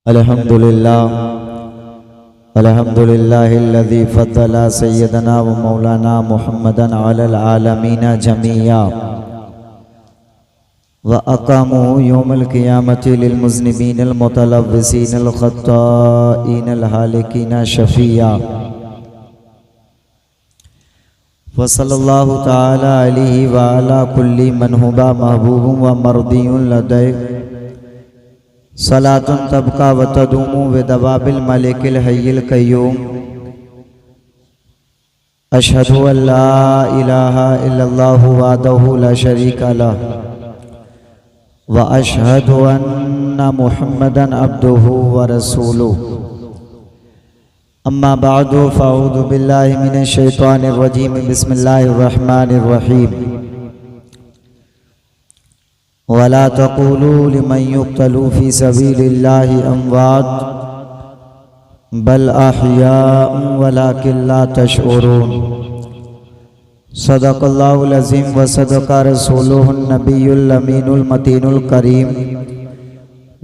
अल्हम्दुलिल्लाह अल्हम्दुलिल्लाहिल्लज़ी फ़द्दला सय्यदना व मौलाना मुहम्मदन अलल आलमीना जमीया व अक़ामू यौमल क़ियामति लिल मुज़निबीनल मुतलव्विसीनल ख़त्ताईनल हालिकीना शफ़िया व सल्लल्लाहु तआला अलैहि व अला कुल्ली मन हुवा महबूबुन व मर्दियुन लदै सलातुन तबका व तदूमु व दवाबिल मलिकिल हय्यिल क़य्यूम अशहदु अल्ला इलाहा इल्लल्लाहु वहदहु ला शरीका लहु व अशहदु अन्ना मुहम्मदन अब्दुहु व रसूलुहु अम्मा बअदु फ़अऊज़ु बिल्लाहि मिनश शैतानिर रजीम बिस्मिल्लाहिर रहमानिर रहीम वला तक़ूलू लिमन युक़्तलू फ़ी सबीलिल्लाहि अमवात बल अहयाउन वलाकिन ला तशऊरून सदक़ल्लाहुल अज़ीम व सदक़ रसूलुहुन नबियुल अमीनुल मतीनुल करीम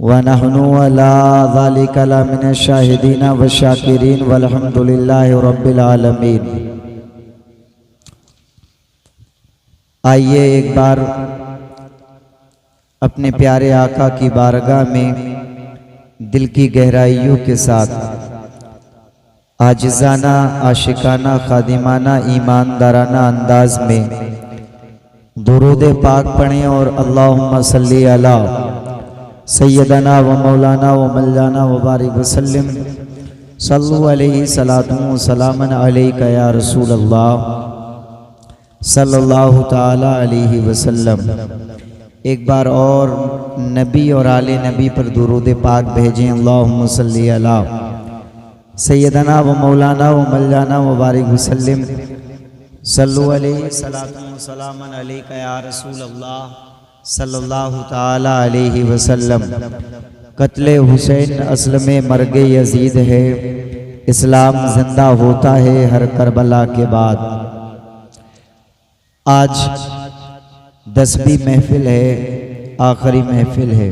व नहनु अला ज़ालिका लमिनश शाहिदीन व शाकिरीन वल्हम्दुलिल्लाहि रब्बिल आलमीन। आइए एक बार अपने प्यारे आका की बारगाह में दिल की गहराइयों के साथ आजिज़ाना आशिकाना खादिमाना ईमानदाराना अंदाज में दुरूद पाक पढ़ें और अल्लाहुम्मा सल्ली अला सय्यदना व मौलाना व मौलाना व बारिक वसल्लम सल्लु अलैहि सलातुन व सलामन अलैका या रसूल अल्लाह सल्लल्लाहु तआला अलैहि वसल्लम। एक बार और नबी और आले नबी पर दुरूद पाक भेजें। अल्लाहुम्मा सल्ली अला सय्यदना व मौलाना व मौलाना व बारिक वसल्लम सल्लु अलैहि सलातुन व सलामन अलैका या रसूल अल्लाह सल्लल्लाहु तआला अलैहि वसल्लम। कत्ले हुसैन असल में मर्गे यजीद है, इस्लाम जिंदा होता है हर करबला के बाद। आज 10वीं महफिल है, आखिरी महफिल है,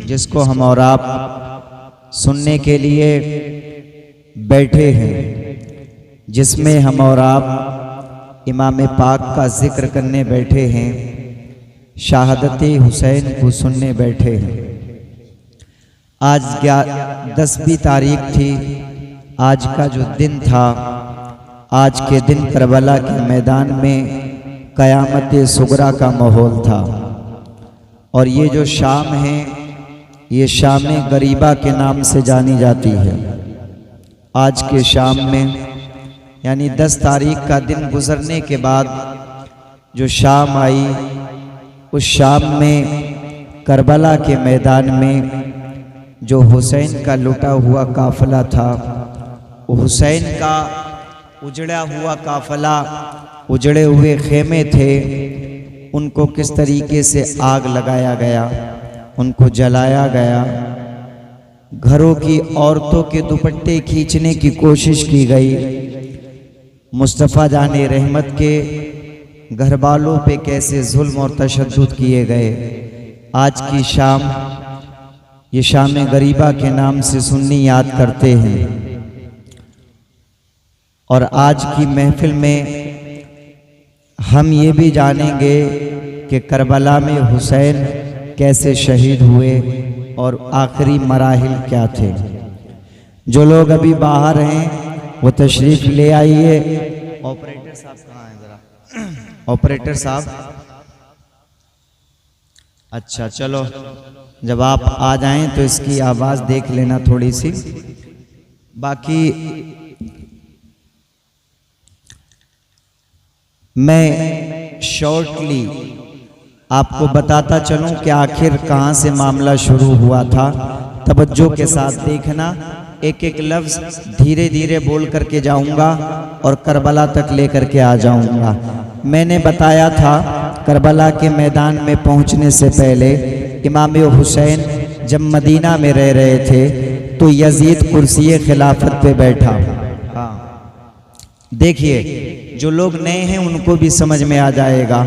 जिसको हम और आप सुनने के लिए बैठे हैं, जिसमें हम और आप इमाम पाक का जिक्र करने बैठे हैं, शहादत हुसैन को सुनने बैठे हैं। आज 10वीं तारीख थी। आज का जो दिन था, आज के दिन करबला के मैदान में क़यामत सुगरा का माहौल था। और ये जो शाम है, ये शाम गरीबा के नाम से जानी जाती है। आज के शाम में यानी 10 तारीख का दिन गुजरने के बाद जो शाम आई, उस शाम में करबला के मैदान में जो हुसैन का लुटा हुआ काफिला था, वो हुसैन का उजड़ा हुआ काफिला, उजड़े हुए खेमे थे, उनको किस तरीके से आग लगाया गया, उनको जलाया गया। घरों की औरतों के दुपट्टे खींचने की कोशिश की गई। मुस्तफ़ा जाने रहमत के घर वालों पे कैसे जुल्म और तशद्दुद किए गए। आज की शाम, ये शाम गरीबा के नाम से सुन्नी याद करते हैं। और आज की महफिल में हम ये भी जानेंगे कि करबला में हुसैन कैसे शहीद हुए और आखिरी मराहिल क्या थे। जो लोग अभी बाहर हैं वो तशरीफ ले आइए। ऑपरेटर साहब कहाँ हैं जरा? ऑपरेटर साहब, अच्छा चलो, जब आप आ जाएं तो इसकी आवाज़ देख लेना थोड़ी सी। बाकी मैं शॉर्टली आपको बताता चलूं कि आखिर कहां से मामला शुरू हुआ था। तवज्जो के साथ देखना, एक एक लफ्ज़ धीरे धीरे बोल करके जाऊंगा और करबला तक लेकर के आ जाऊंगा। मैंने बताया था करबला के मैदान में पहुंचने से पहले इमाम हुसैन जब मदीना में रह रहे थे तो यजीद कुर्सी खिलाफत पे बैठा। हाँ, देखिए, जो लोग नए हैं उनको भी समझ में आ जाएगा।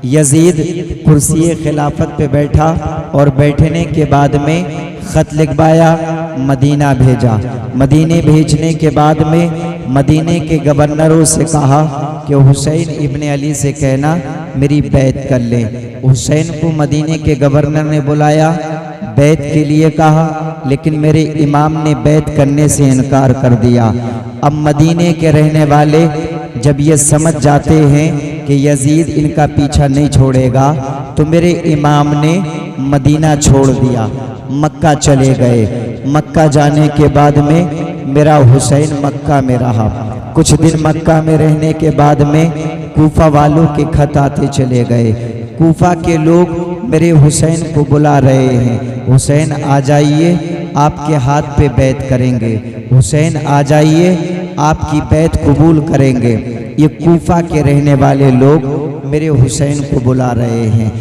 यजीद कुर्सी खिलाफत पे बैठा और बैठने के बाद में ख़त लिखवाया, मदीना भेजा। मदीने भेजने के बाद में मदीने के गवर्नरों से कहा कि हुसैन इब्ने अली से कहना मेरी बैत कर ले। हुसैन को मदीने के गवर्नर ने बुलाया, बैत के लिए कहा, लेकिन मेरे इमाम ने बैत करने से इनकार कर दिया। अब मदीने के रहने वाले जब ये समझ जाते हैं कि यजीद इनका पीछा नहीं छोड़ेगा, तो मेरे इमाम ने मदीना छोड़ दिया, मक्का चले गए। मक्का जाने के बाद में मेरा हुसैन मक्का में रहा। कुछ दिन मक्का में रहने के बाद में कूफा वालों के खत आते चले गए। कूफा के लोग मेरे हुसैन को बुला रहे हैं, हुसैन आ जाइए, आपके हाथ पे बैत करेंगे, हुसैन आ जाइए, आपकी बैत कबूल करेंगे। ये कूफा के रहने वाले लोग मेरे हुसैन को बुला रहे हैं।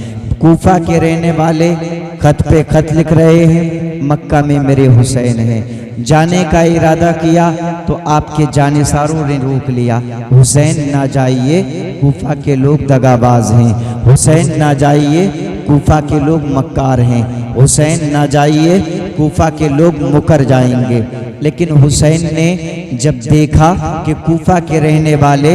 कूफा के रहने वाले खत पे खत लिख रहे हैं, मक्का में मेरे हुसैन हैं। जाने का इरादा किया तो आपके जानिसारों ने रोक लिया, हुसैन ना जाइए, कूफा के लोग दगाबाज हैं, हुसैन ना जाइए, कूफा के लोग मक्कार हैं, हुसैन ना जाइए, कूफा के लोग मुकर जाएंगे। लेकिन हुसैन ने जब देखा कि कूफा के रहने वाले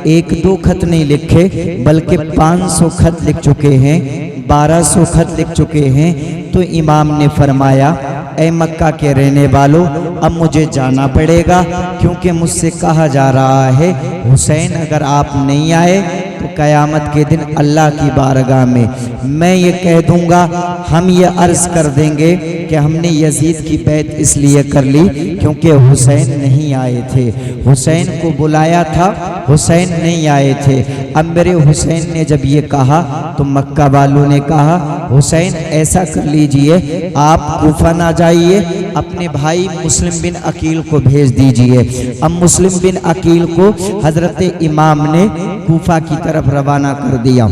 एक दो खत नहीं लिखे बल्कि 500 खत लिख चुके हैं, 1200 खत लिख चुके हैं, तो इमाम ने फरमाया, ऐ मक्का के रहने वालों, अब मुझे जाना पड़ेगा, क्योंकि मुझसे कहा जा रहा है हुसैन अगर आप नहीं आए तो क़यामत के दिन अल्लाह की बारगाह में मैं ये कह दूंगा, हम ये अर्ज़ कर देंगे कि हमने यजीद की बैत इसलिए कर ली क्योंकि हुसैन नहीं आए थे। हुसैन को बुलाया था, हुसैन नहीं आए थे। अब मेरे हुसैन ने जब ये कहा तो मक्का वालों ने कहा, हुसैन ऐसा कर लीजिए, आप कूफा ना जाइए, अपने भाई मुस्लिम बिन अकील को भेज दीजिए। अब मुस्लिम बिन अकील को हजरत इमाम ने कूफा की तरफ रवाना कर दिया।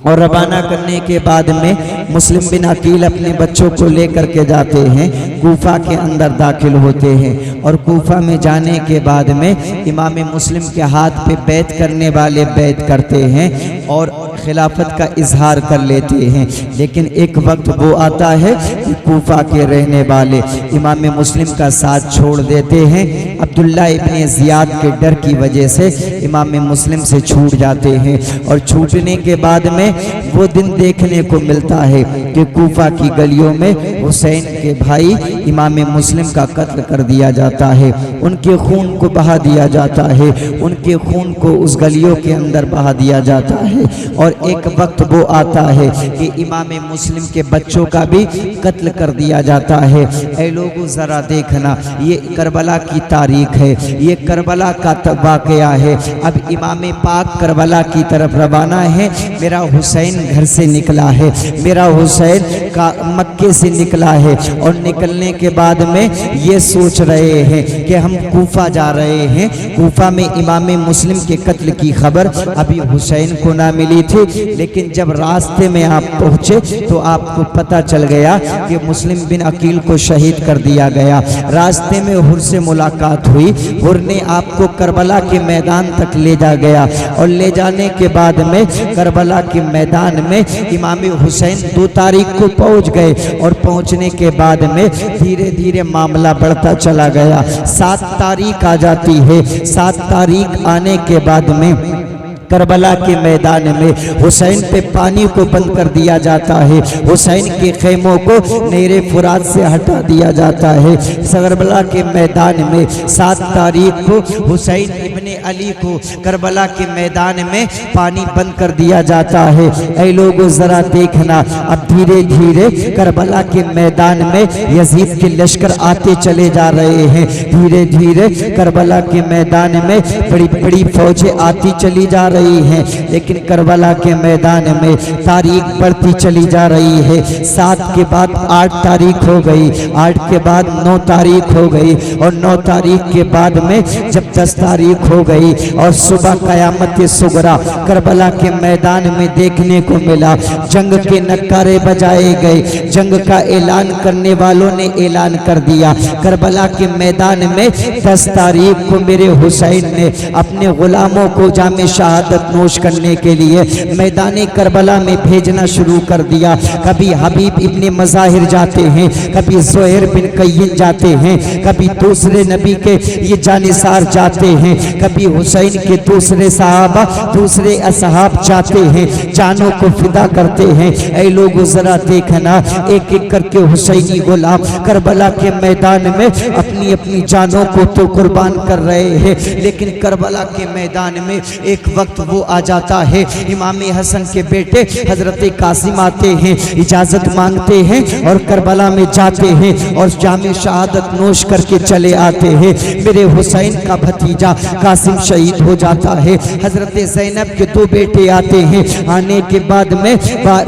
और रवाना करने के बाद में मुस्लिम बिन अकील अपने बच्चों को लेकर के जाते हैं, कूफा के अंदर दाखिल होते हैं। और कूफा में जाने के बाद में इमाम मुस्लिम के हाथ पे बैत करने वाले बैत करते हैं और खिलाफत का इजहार कर लेते हैं। लेकिन एक वक्त वो आता है कि कूफा के रहने वाले इमाम मुस्लिम का साथ छोड़ देते हैं। अब्दुल्ला इब्ने ज़ियाद के डर की वजह से इमाम मुस्लिम से छूट जाते हैं। और छूटने के बाद में वो दिन देखने को मिलता है कि कूफा की गलियों में हुसैन के भाई इमाम मुस्लिम का कत्ल कर दिया जाता है, उनके खून को बहा दिया जाता है, उनके खून को उस गलियों के अंदर बहा दिया जाता है। और एक वक्त वो आता है कि इमाम मुस्लिम के बच्चों का भी कत्ल कर दिया जाता है। ऐ लोगों ज़रा देखना, ये करबला की तारीख है, ये करबला का वाक़या है। अब इमाम पाक करबला की तरफ रवाना है, मेरा हुसैन घर से निकला है, मेरा हुसैन का मक्के से निकला है। और निकलने के बाद में ये सोच रहे हैं कि हम कूफा जा रहे हैं, कूफा में इमाम मुस्लिम के कत्ल की खबर अभी हुसैन को ना मिली थी। लेकिन जब रास्ते में आप पहुंचे तो आपको पता चल गया कि मुस्लिम बिन अकील को शहीद कर दिया गया। रास्ते में हुर से मुलाकात हुई, हुर ने आपको करबला के मैदान तक ले जा गया। और ले जाने के बाद में करबला के मैदान में इमाम हुसैन 2 तारीख को पहुंच गए। और पहुंचने के बाद में धीरे धीरे मामला बढ़ता चला गया। 7 तारीख आ जाती है। 7 तारीख आने के बाद में करबला के मैदान में हुसैन पे पानी को बंद कर दिया जाता है, हुसैन के खेमों को नेरे फुरात से हटा दिया जाता है। करबला के मैदान में 7 तारीख को हुसैन इब्ने अली को करबला के मैदान में पानी बंद कर दिया जाता है। ऐ लोगों ज़रा देखना, अब धीरे धीरे करबला के मैदान में यजीद के लश्कर आते चले जा रहे हैं। धीरे धीरे करबला के मैदान में बड़ी बड़ी फौजें आती चली जा रही हैं। लेकिन करबला के मैदान में तारीख बढ़ती चली जा रही है। 7 के बाद 8 तारीख हो गई, 8 के बाद 9 तारीख हो गई, और 9 तारीख के बाद में जब 10 तारीख हो गई और सुबह क़यामत सुगरा करबला के मैदान में देखने को मिला। जंग के नक्कारे बजाए गए, जंग का ऐलान करने वालों ने ऐलान कर दिया। करबला के मैदान में 10 तारीख को मेरे हुसैन ने अपने गुलामों को जामे शहादत शहादत नोश करने के लिए मैदान करबला में भेजना शुरू कर दिया। कभी हबीब इब्ने मज़ाहिर जाते हैं, कभी ज़ुहैर बिन कय्यिन जाते हैं, कभी दूसरे नबी के ये जानिसार जाते हैं, कभी हुसैन के दूसरे सहाबा दूसरे असहाब जाते हैं, जानों को फिदा करते हैं। ऐ लोगों जरा देखना, एक एक करके हुसैनी गुलाम करबला के मैदान में अपनी अपनी जानों को तो कुर्बान कर रहे हैं, लेकिन करबला के मैदान में एक वक्त वो आ जाता है, इमाम हसन के बेटे हजरत कासिम आते हैं, इजाजत मांगते हैं और करबला में जाते हैं और जामे शहादत नोश करके चले आते हैं। मेरे हुसैन का भतीजा कासिम शहीद हो जाता है। हजरत ज़ैनब के दो बेटे आते हैं, आने के बाद में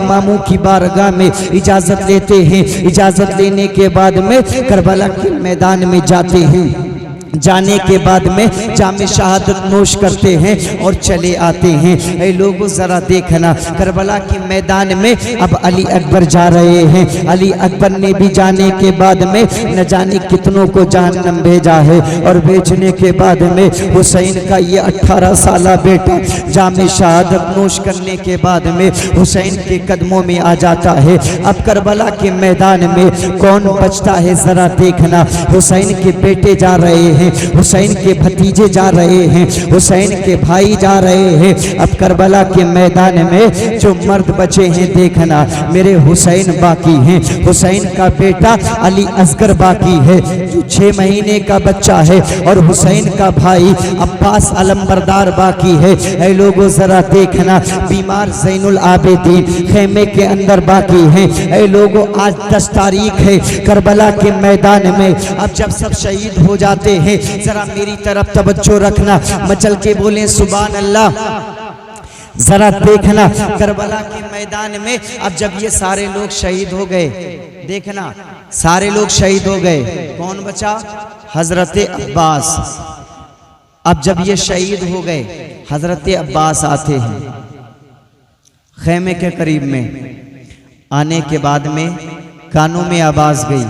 मामू की बारगाह में इजाजत लेते हैं, इजाजत लेने के बाद में करबला के मैदान में जाते हैं। जाने के बाद में जामे शहादत नोश करते हैं और चले आते हैं। ऐ लोगों जरा देखना, करबला के मैदान में अब अली अकबर जा रहे हैं। अली अकबर ने भी जाने के बाद में न जाने कितनों को जहन्नम भेजा है, और भेजने के बाद में हुसैन का ये 18 साला बेटा जामे शहादत नोश करने के बाद में हुसैन के कदमों में आ जाता है। अब करबला के मैदान में कौन बचता है जरा देखना। हुसैन के बेटे जा रहे हैं, हुसैन के भतीजे जा रहे हैं, हुसैन के भाई जा रहे हैं। अब करबला के मैदान में जो मर्द बचे हैं देखना, मेरे हुसैन बाकी हैं, हुसैन का बेटा अली असगर बाकी है जो 6 महीने का बच्चा है, और हुसैन का भाई अब्बास अलमबरदार बाकी है। ऐ लोगों जरा देखना, बीमार ज़ैनुल आबिदीन खेमे के अंदर बाकी हैं। ऐ लोगों आज 10 तारीख है, करबला के मैदान में अब जब सब शहीद हो जाते हैं, जरा मेरी तरफ तवज्जो रखना, मचल के बोले सुभान अल्लाह। जरा देखना, करबला के मैदान में अब जब ये सारे लोग शहीद हो गए, देखना सारे लोग शहीद हो गए, कौन बचा? हजरत अब्बास। अब जब ये शहीद हो गए, हजरत अब्बास आते हैं खेमे के करीब में। आने के बाद में कानों में आवाज गई,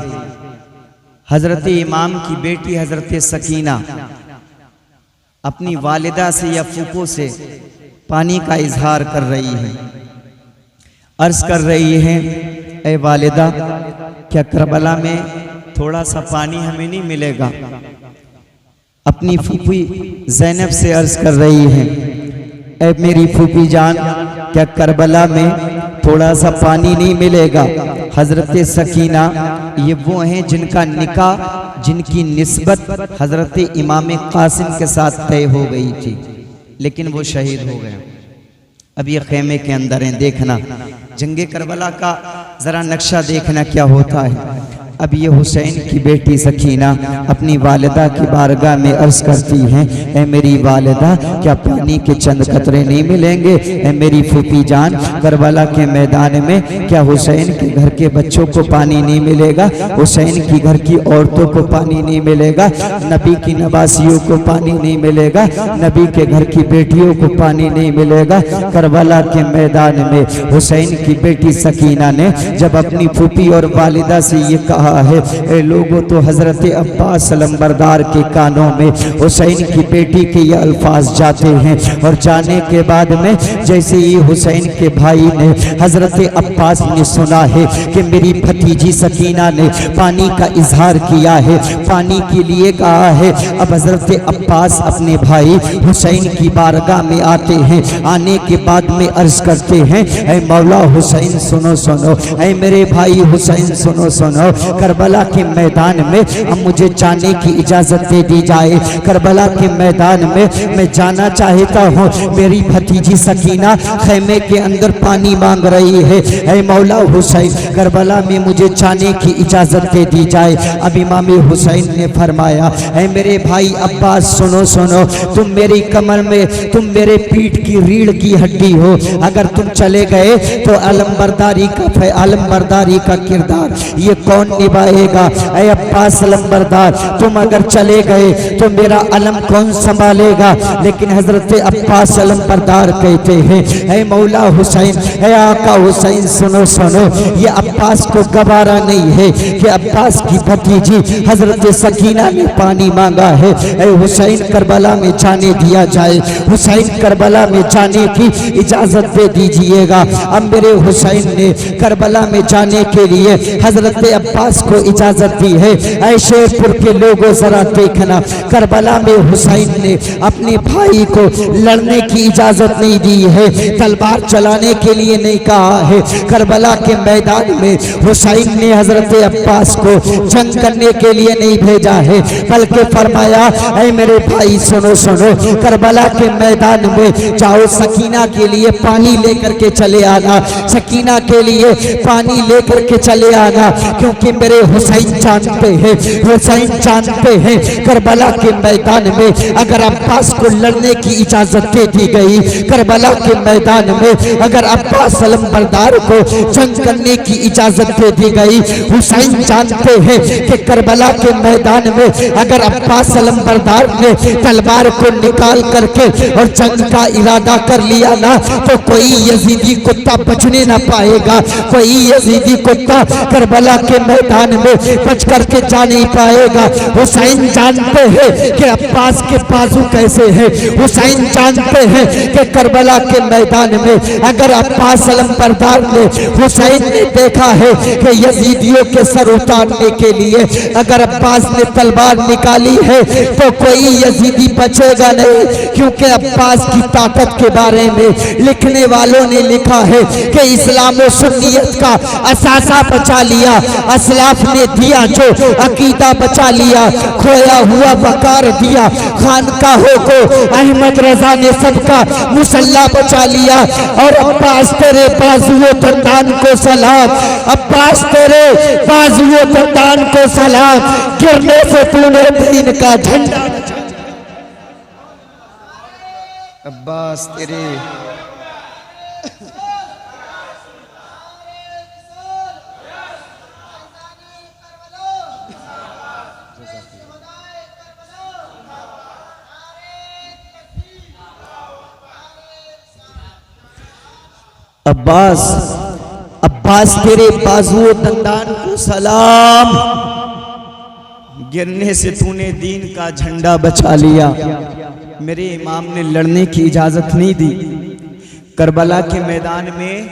हजरत इमाम की बेटी हजरत सकीना अपनी वालिदा से या फूफो से पानी का इजहार कर रही है। अर्ज कर रही है, ए वालिदा, क्या करबला में थोड़ा सा पानी हमें नहीं मिलेगा? अपनी फूफी ज़ैनब से अर्ज कर रही है, ए मेरी फूफी जान, क्या करबला में थोड़ा सा पानी नहीं मिलेगा? हजरत सकीना ये वो हैं जिनका निकाह, जिनकी निस्बत हजरत इमाम कासिम के साथ तय हो गई थी, लेकिन वो शहीद हो गए। अब ये खेमे के अंदर हैं, देखना जंगे करबला का जरा नक्शा देखना क्या होता है। अब ये हुसैन की बेटी सकीना अपनी वालिदा की बारगाह में अर्ज करती हैं, ए मेरी वालिदा, क्या पानी के चंद कतरे नहीं मिलेंगे? ए मेरी फूफी जान, करबला के मैदान में क्या हुसैन के घर के बच्चों को पानी नहीं मिलेगा? हुसैन की घर की औरतों को पानी नहीं मिलेगा? नबी की नवासियों को पानी नहीं मिलेगा? नबी के घर की बेटियों को पानी नहीं मिलेगा? करबला के मैदान में हुसैन की बेटी सकीना ने जब अपनी फूफी और वालिदा से ये कहा है, ए लोगों, तो हजरत अब्बास अलमबरदार के कानों में हुसैन की बेटी के ये अल्फाज जाते हैं, और जाने के बाद में जैसे ही हुसैन के भाई ने हजरत अब्बास ने सुना है कि मेरी भतीजी सकीना ने पानी का इजहार किया है, पानी के लिए कहा है, अब हजरत अब्बास अपने भाई हुसैन की बारगाह में आते हैं। आने के बाद में अर्ज करते हैं, ऐ मौला हुसैन सुनो सुनो, ऐ मेरे भाई हुसैन सुनो सुनो, करबला के मैदान में अब मुझे जाने की इजाजत दे दी जाए। करबला के मैदान में मैं जाना चाहता हूँ, मेरी भतीजी सकीना खेमे के अंदर पानी मांग रही है, ऐ मौला हुसैन करबला में मुझे जाने की इजाजत दे दी जाए। अब इमाम हुसैन ने फरमाया, ऐ मेरे भाई अब्बास सुनो सुनो, तुम मेरी कमर में, तुम मेरे पीठ की रीढ़ की हड्डी हो, अगर तुम चले गए तो अलमबरदारी का किरदार ये कौन निभाएगा। ऐ अब्बास अलंबरदार, तुम अगर चले गए तो मेरा अलम कौन संभालेगा? लेकिन हजरत अब्बास अलंबरदार कहते हैं, ऐ मौला हुसैन, ऐ आका हुसैन, सुनो सुनो, ये अब्बास को गवारा नहीं है कि अब्बास की भतीजी हजरत सकीना ने पानी मांगा है। ऐ हुसैन, करबला में जाने दिया जाए, हुसैन करबला में जाने की इजाजत दे दीजिएगा। अब मेरे हुसैन ने करबला में जाने के लिए हजरत अब्बास को इजाजत दी है। ऐ शेरपुर के लोगों जरा देखना, करबला में हुसैन ने अपने भाई को लड़ने की इजाजत नहीं दी है, तलवार चलाने के लिए नहीं कहा है। करबला के मैदान में हुसैन ने हजरत अब्बास को जंग करने के लिए नहीं भेजा है, बल्कि फरमाया, ऐ मेरे भाई सुनो सुनो, करबला के मैदान में जाओ, सकीना के लिए पानी लेकर के चले आना, सकीना के लिए पानी लेकर के चले आना, क्योंकि मेरे हुसैन जानते हैं, हुसैन जानते हैं करबला के मैदान में अगर अब्बास को लड़ने की इजाजत दे दी गई, करबला के मैदान में अगर अब्बास अलंबरदार को जंग करने की इजाजत दे दी गई, हुसैन जानते हैं कि करबला के मैदान में अगर अब्बास अलंबरदार ने तलवार को निकाल करके और जंग का इरादा कर लिया ना, तो कोई यजीदी कुत्ता बचने ना पाएगा, कोई यजीदी कुत्ता करबला के मैदान में बच करके जा नहीं पाएगा। हुसैन जानते हैं कि अब्बास के बाजू कैसे है, हुसैन जानते हैं कि करबला के मैदान में अगर अब्बास अलंबरदार ने, हुसैन ने देखा है कि यजीदियों के सर उतारने के लिए अगर अब्बास ने तलवार निकाली है तो कोई यजीदी बचेगा नहीं, क्योंकि अब्बास की ताकत के बारे में लिखने वालों ने लिखा है कि इस्लाम और सुन्नियत का असासा बचा लिया, असलाफ ने दिया जो अकीदा बचा लिया, खोया हुआ वकार दिया खानकाहों को, अहमद रजा ने सबका मुसल्ला बचा लिया। और अब्बास तेरे बाजुओं दंदान को सलाम, अब्बास तेरे बाजुओं दंदान को सलाम, गिरने से तूने दीन का झंडा, अब्बास तेरे अब्बास, अब्बास तेरे बाजुओं दंदान को सलाम, गिरने से तूने दीन का झंडा बचा लिया। मेरे इमाम ने लड़ने की इजाजत नहीं दी, करबला के मैदान में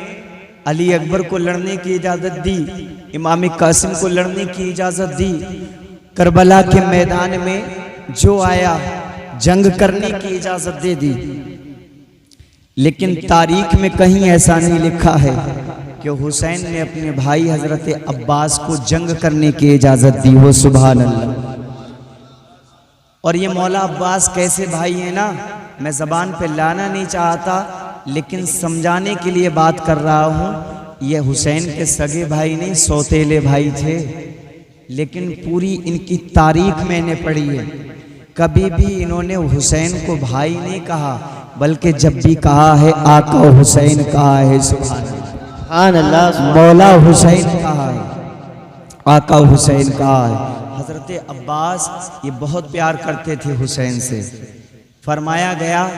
अली अकबर को लड़ने की इजाजत दी, इमाम कासिम को लड़ने की इजाजत दी, करबला के मैदान में जो आया जंग करने की इजाजत दे दी। लेकिन तारीख में कहीं ऐसा नहीं लिखा है कि हुसैन ने अपने भाई हजरत अब्बास को जंग करने की इजाजत दी हो। सुभान अल्लाह। और ये मौला अब्बास कैसे भाई है ना, मैं जबान पे लाना नहीं चाहता, लेकिन समझाने के लिए बात कर रहा हूँ। ये हुसैन के सगे भाई नहीं, सौतेले भाई थे, लेकिन पूरी इनकी तारीख मैंने पढ़ी है, कभी भी इन्होंने हुसैन को भाई नहीं कहा, बल्कि जब भी कहा है आका हुसैन कहा है। सुभान अल्लाह। मौला हुसैन कहा है, आका हुसैन कहा है। हजरत अब्बास ये बहुत प्यार करते थे हुसैन से। फरमाया गया,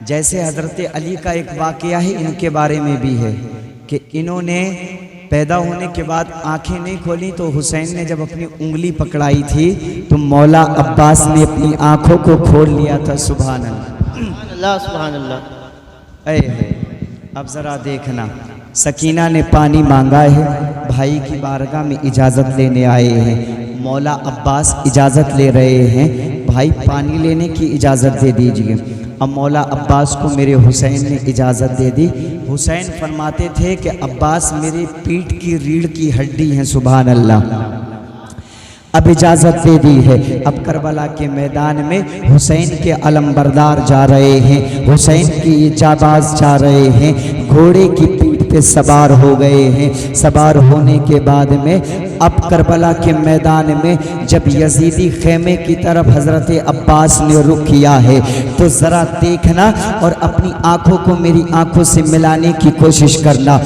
जैसे हजरत अली का एक वाकया है इनके बारे में भी है कि इन्होंने पैदा होने के बाद आंखें नहीं खोली, तो हुसैन ने जब अपनी उंगली पकड़ाई थी तो मौला अब्बास ने अपनी आंखों को खोल लिया था। सुभान अल्लाह, सुभान अल्लाह। अब जरा देखना, सकीना ने पानी मांगा है, भाई की बारगाह में इजाज़त लेने आए हैं, मौला अब्बास इजाज़त ले रहे हैं, भाई पानी लेने की इजाज़त दे दीजिए। अब मौला अब्बास को मेरे हुसैन ने इजाज़त दे दी। हुसैन फरमाते थे कि अब्बास मेरी पीठ की रीढ़ की हड्डी हैं। सुभान अल्लाह। अब इजाज़त दे दी है। अब करबला के मैदान में हुसैन के अलंबरदार जा रहे हैं, हुसैन की जाबाज जा रहे हैं, घोड़े की पीठ पे सवार हो गए हैं। सवार होने के बाद में अब करबला के मैदान में जब यजीदी खेमे की तरफ हजरत अब्बास ने रुख किया है, तो ज़रा देखना और अपनी आंखों को मेरी आंखों से मिलाने की कोशिश करना।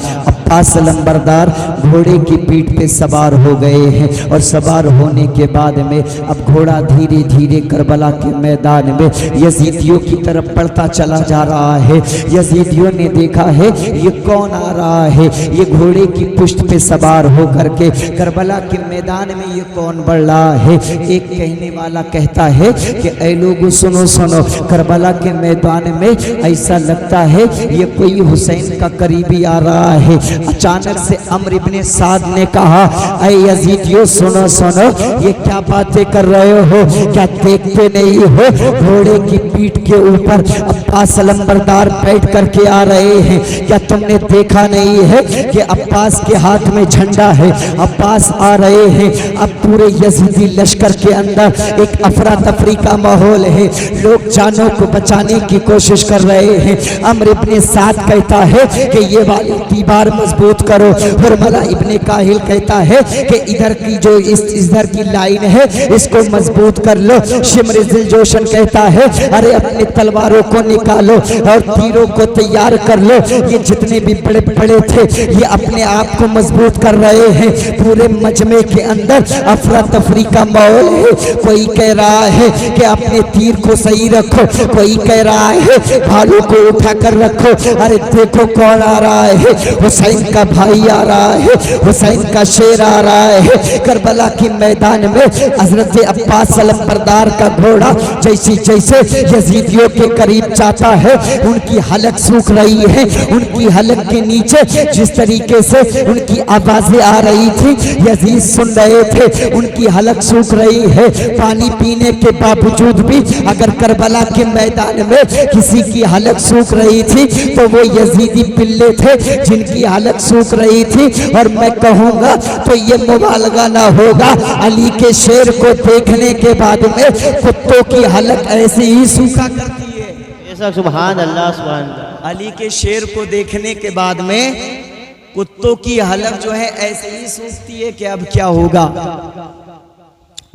अब्बास लंबरदार घोड़े की पीठ पे सवार हो गए हैं और सवार होने के बाद में अब घोड़ा धीरे धीरे करबला के मैदान में यजीदियों की तरफ बढ़ता चला जा रहा है। यजीदियों ने देखा है ये कौन आ रहा है, ये घोड़े की पुष्ट पे सवार हो करके करबला के मैदान में ये कौन बढ़ रहा है। एक कहने वाला कहता है कि ऐ लोगों सुनो सुनो, करबला के मैदान में ऐसा लगता है ये कोई हुसैन का करीबी आ रहा है। अचानक से अम्र इब्ने साद ने कहा ऐ यजीदियों सुनो सुनो, ये क्या बातें कर रहे हो, क्या देखते नहीं हो घोड़े की पीठ के ऊपर अब्बास लंबरदार बैठ करके आ रहे हैं। क्या तुमने देखा नहीं है कि अब्बास के हाथ में झंडा है, अब्बास आ रहे हैं। अब पूरे यजीदी लश्कर के अंदर एक अफरा तफरी का माहौल है, लोग जानों को बचाने की कोशिश कर रहे हैं। अम्र इब्ने साद कहता है कि ये वाली दीवार मजबूत करो, हुरमला इब्ने काहिल कहता है कि इधर की जो इधर की लाइन है इसको मजबूत कर लो। शिमर दिलजोशन कहता है अरे अपने तलवारों को निकालो और तीरों को तैयार कर लो। ये जितने भी बड़े बड़े थे ये अपने आप को मजबूत कर रहे हैं। पूरे मजमे के अंदर अफरा तफरी का माहौल है। कोई कह रहा है कि अपने तीर को सही रखो, कोई कह रहा है भालू को उठा कर रखो। अरे देखो कौन आ रहा है, हुसैन का भाई आ रहा है, हुसैन का शेर आ रहा है। करबला के मैदान में हजरत अब्बास लंबरदार का घोड़ा जैसे जैसे यजीदियों के करीब जाता है उनकी हलक सूख रही है। उनकी हलक के नीचे जिस तरीके से उनकी आवाजें आ रही थी यजीद सुन रहे थे, उनकी हलक सूख रही है। पानी पीने के बावजूद भी अगर करबला के मैदान में किसी की हलक सूख रही थी तो वो यजीदी पिल्ले थे जिनकी हलक सूख रही थी। और मैं कहूँगा तो ये मुबालगा ना होगा, अली के शेर को देखने के बाद में कुत्तों की हलक ऐसे ही सूखा करती है। सुभान अल्लाह सुभान अल्लाह। अली के शेर को देखने के बाद में कुत्तों की हलक जो है ऐसे ही सूखती है कि अब क्या होगा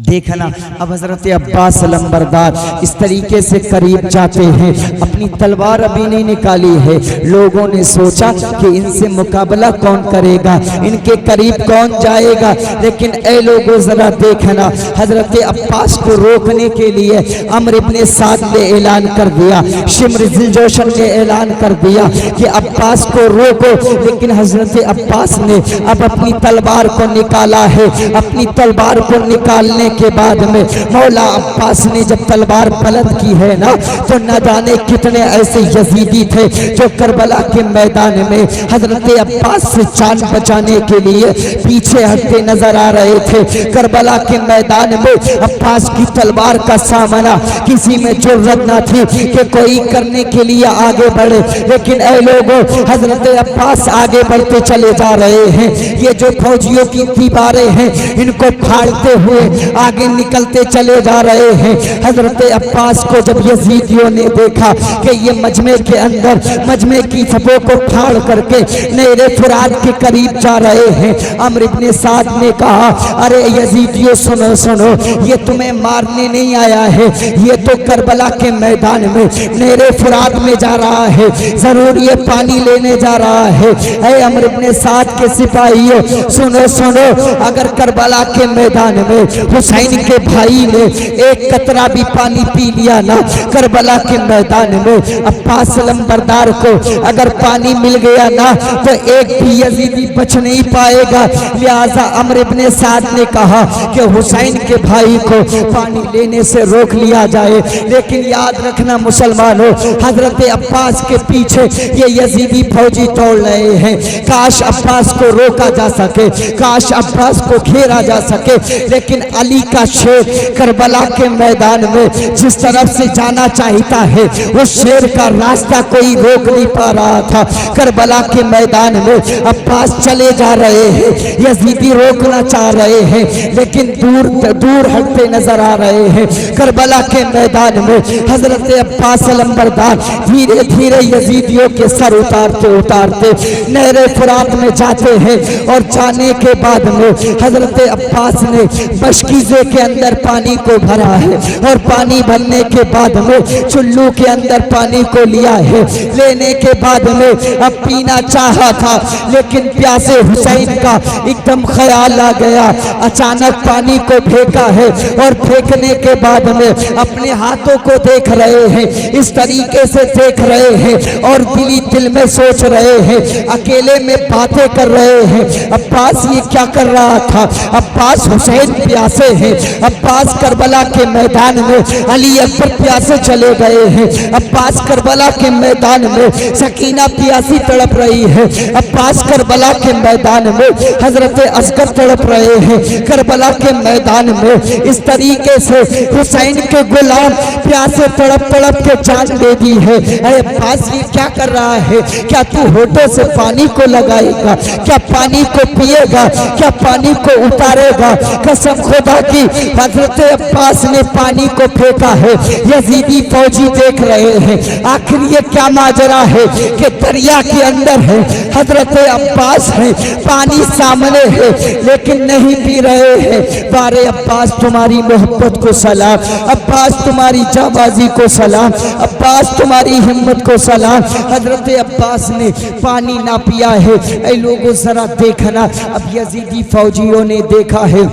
देखना। अब हजरत अब्बास लंबरदार इस तरीके से करीब जाते हैं, अपनी तलवार अभी नहीं निकाली है। लोगों ने सोचा कि इनसे मुकाबला कौन करेगा, इनके करीब कौन जाएगा। लेकिन ए लोगों जरा देखना, हजरत अब्बास को रोकने के लिए अम्र इब्ने साद ने ऐलान कर दिया, शिमर दिलजोशन ने ऐलान कर दिया कि अब्बास को रोको। लेकिन हजरत अब्बास ने अब अपनी तलवार को निकाला है। अपनी तलवार को निकालने के बाद में मौला अब्बास ने जब तलवार बुलंद की है ना, तो न जाने कितने ऐसे यजीदी थे जो करबला के मैदान में हजरत अब्बास से जान बचाने के लिए पीछे हटते नजर आ रहे थे। करबला के मैदान में अब्बास की तलवार का सामना किसी में जुर्रत न थी कि कोई करने के लिए आगे बढ़े। लेकिन ऐ लोगों, हजरत अब्बास आगे बढ़ते चले जा रहे हैं। ये जो फौजियों की दीवारें हैं इनको फाड़ते हुए आगे निकलते चले जा रहे हैं। हजरत अब्बास को जब यजीदियों ने देखा कि ये मजमे के अंदर मजमे की छपों को फाड़ करके नेरे फुरात के करीब जा रहे हैं, अम्र इब्ने साद ने कहा अरे यजीदियों सुनो सुनो, ये तुम्हें मारने नहीं आया है, ये तो करबला के मैदान में नेरे फुरात में जा रहा है, जरूर ये पानी लेने जा रहा है। ऐ अम्र इब्ने साद के सिपाहियों सुनो सुनो, अगर करबला के मैदान में हुसैन के भाई ने एक कतरा भी पानी पी लिया ना, करबला के मैदान में अब्बास लंबरदार को अगर पानी मिल गया ना तो एक भी यजीदी बच नहीं पाएगा। लिहाजा अम्र इब्ने साद ने कहा कि हुसैन के भाई को पानी लेने से रोक लिया जाए। लेकिन याद रखना मुसलमानों, हजरत अब्बास के पीछे ये यजीदी फौजी दौड़ रहे हैं। काश अब्बास को रोका जा सके, काश अब्बास को घेरा जा सके। लेकिन अली का शेर करबला के मैदान में जिस तरफ से जाना चाहता है उस शेर का रास्ता कोई रोक नहीं पा रहा था। करबला के मैदान में अब्बास चले जा रहे हैं, यजीदी रोकना चाह रहे हैं लेकिन दूर दूर हटते नजर आ रहे हैं। करबला के मैदान में हजरत अब्बास लंबरदार धीरे धीरे यजीदियों के सर उतारते उतारते नहरे फुरात में जाते हैं। और जाने के बाद में हजरत अब्बास ने बशकी मशकीज़े के अंदर पानी को भरा है और पानी भरने के बाद में चुल्लू के अंदर पानी को लिया है। लेने के बाद में अब पीना चाहा था, लेकिन प्यासे हुसैन का एकदम ख्याल आ गया। अचानक पानी को फेंका है और फेंकने के बाद में अपने हाथों को देख रहे हैं, इस तरीके से देख रहे हैं और दिल में सोच रहे हैं, अकेले में बातें कर रहे हैं। अब्बास ये क्या कर रहा था? अब्बास हुसैन प्यासे हैं। अब्बास करबला के मैदान में अली अकबर प्यासे चले गए हैं। अब्बास करबला के मैदान में सकीना प्यासी तड़प रही है। अब्बास करबला के मैदान में हजरत असगर तड़प रहे हैं। करबला के मैदान में इस तरीके से हुसैन के गुलाम प्यासे तड़प तड़प के जान दे दी है। अरे अब्बास ये क्या कर रहा है? क्या तू होठों से पानी को लगाएगा? क्या पानी को पिएगा? क्या पानी को उतारेगा? कसम खुदा की, हजरत अब्बास ने पानी को फेंका है। यजीदी फौजी देख रहे हैं, आखिर ये क्या माजरा है कि दरिया के अंदर है, हजरत अब्बास है, पानी सामने है, लेकिन नहीं पी रहे हैं। बारे अब्बास तुम्हारी मोहब्बत को सलाम, अब्बास तुम्हारी जाबाजी को सलाम, अब्बास तुम्हारी हिम्मत को सलाम। हजरत अब्बास ने पानी ना पिया है। ऐ लोगों जरा देखना, अब यजीदी फौजियों ने देखा है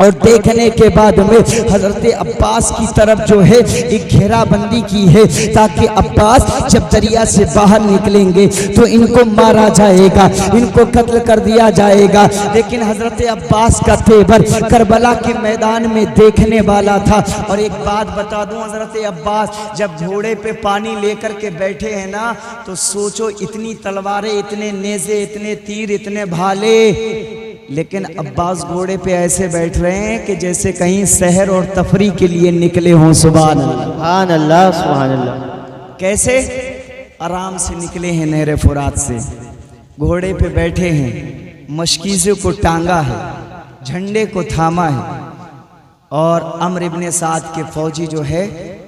और देखने के बाद में हजरत अब्बास की तरफ जो है एक घेराबंदी की है, ताकि अब्बास जब दरिया से बाहर निकलेंगे तो इनको मारा जाएगा, इनको कत्ल कर दिया जाएगा। लेकिन हजरत अब्बास का तेवर करबला के मैदान में देखने वाला था। और एक बात बता दूं, हजरत अब्बास जब घोड़े पे पानी लेकर के बैठे हैं ना, तो सोचो इतनी तलवारें, इतने नेज़े, इतने तीर, इतने भाले, लेकिन अब्बास घोड़े पे ऐसे बैठ रहे हैं कि जैसे कहीं सहर और तफरी के लिए निकले हों। सुभान अल्लाह, सुभान अल्लाह। कैसे? आराम से निकले हैं नहर फुरात से, घोड़े पे बैठे हैं, मशकीज़े को टांगा है, झंडे को थामा है, और अम्र इब्ने साद के फौजी जो है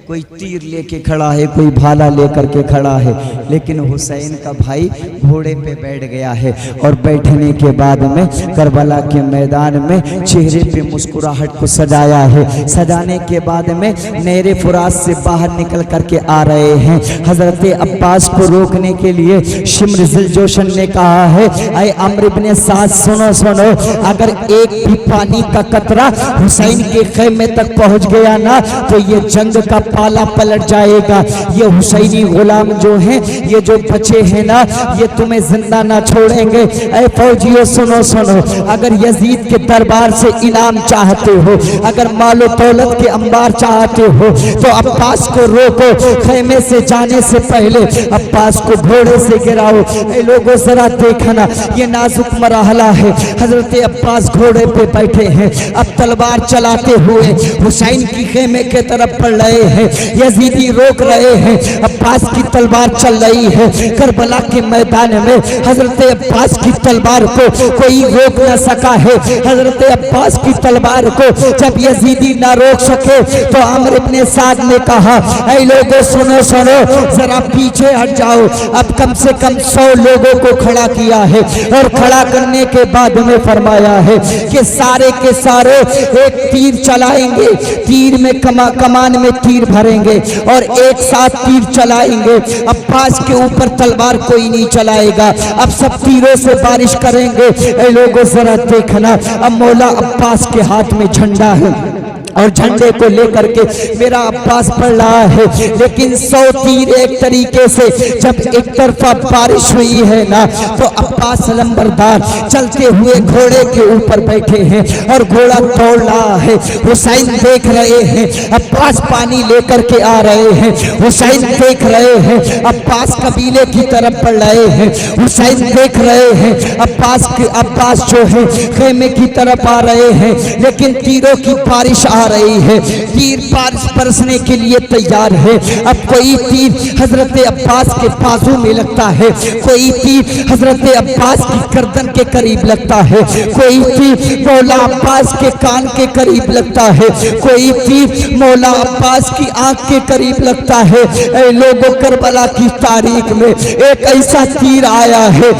कोई तीर लेके खड़ा है, कोई भाला लेकर के खड़ा है, लेकिन हुसैन का भाई घोड़े पे बैठ गया है। और बैठने के बाद में करबला के मैदान में चेहरे पे मुस्कुराहट को सजाया है। सजाने के बाद में नहर फुरात से बाहर निकल करके आ रहे हैं। हजरत अब्बास को रोकने के लिए शिम्र ज़िलजोशन ने कहा है, ऐ अम्र इब्ने साद सुनो सुनो, अगर एक भी पानी का कतरा हुसैन के खेमे तक पहुंच गया ना, तो ये जंग का पाला पलट जाएगा। ये हुसैनी गुलाम जो हैं, ये जो बचे हैं ना, ये तुम्हें जिंदा ना छोड़ेंगे। ऐ फौजियों सुनो सुनो, अगर यजीद के दरबार से इनाम चाहते हो, अगर मालो दौलत के अंबार चाहते हो, तो अब्बास को रोको। खेमे से जाने से पहले अब्बास को घोड़े से गिराओ। ऐ लोगों जरा देखना, ये नाजुक मरहला है। हजरत अब्बास घोड़े पे बैठे हैं, अब तलवार चलाते हुए हुसैन की खेमे के तरफ बढ़ रहे हैं। यजीदी रोक रहे हैं, अब्बास की तलवार चल रही है। करबला के मैदान में हजरत अब्बास की तलवार को कोई रोक न सका है। हजरत अब्बास की तलवार को जब यजीदी ना रोक सके, तो अम्र इब्ने साद ने कहा, ऐ लोगों सुनो सुनो, जरा पीछे हट जाओ। अब कम से कम 100 लोगों को खड़ा किया है, और खड़ा करने के बाद में फरमाया है कि सारे के सारे एक तीर चलाएंगे, तीर में कमान में तीर भरेंगे और एक साथ तीर चलाएंगे। अब्बास के ऊपर तलवार कोई नहीं चलाएगा, अब सब तीरों से बारिश करेंगे। ऐ लोगों जरा देखना, अब मौला अब्बास के हाथ में झंडा है, और झंडे को लेकर के मेरा अब्बास पढ़ रहा है। लेकिन 100 तीर एक तरीके से जब एक तरफा बारिश हुई है ना, तो अब्बास लंबरदार चलते हुए घोड़े के ऊपर बैठे हैं और घोड़ा दौड़ रहा है। हुसैन देख रहे हैं, अब्बास पानी लेकर के आ रहे हैं। हुसैन देख रहे हैं, अब्बास कबीले की तरफ बढ़ रहे हैं। हुसैन देख रहे हैं, अब्बास जो है खेमे की तरफ आ रहे हैं। लेकिन तीरों की बारिश आ आ रही है, तीर बरसने के लिए तैयार है। अब कोई तीर हजरत अब्बास के बाजू में लगता है, कोई तीर हजरत अब्बास की गर्दन के करीब लगता है, कोई तीर मौला अब्बास के कान के करीब लगता है, कोई तीर मौला अब्बास की आंख के करीब लगता है। ऐ लोगों, करबला की तारीख में एक ऐसा तीर आया है,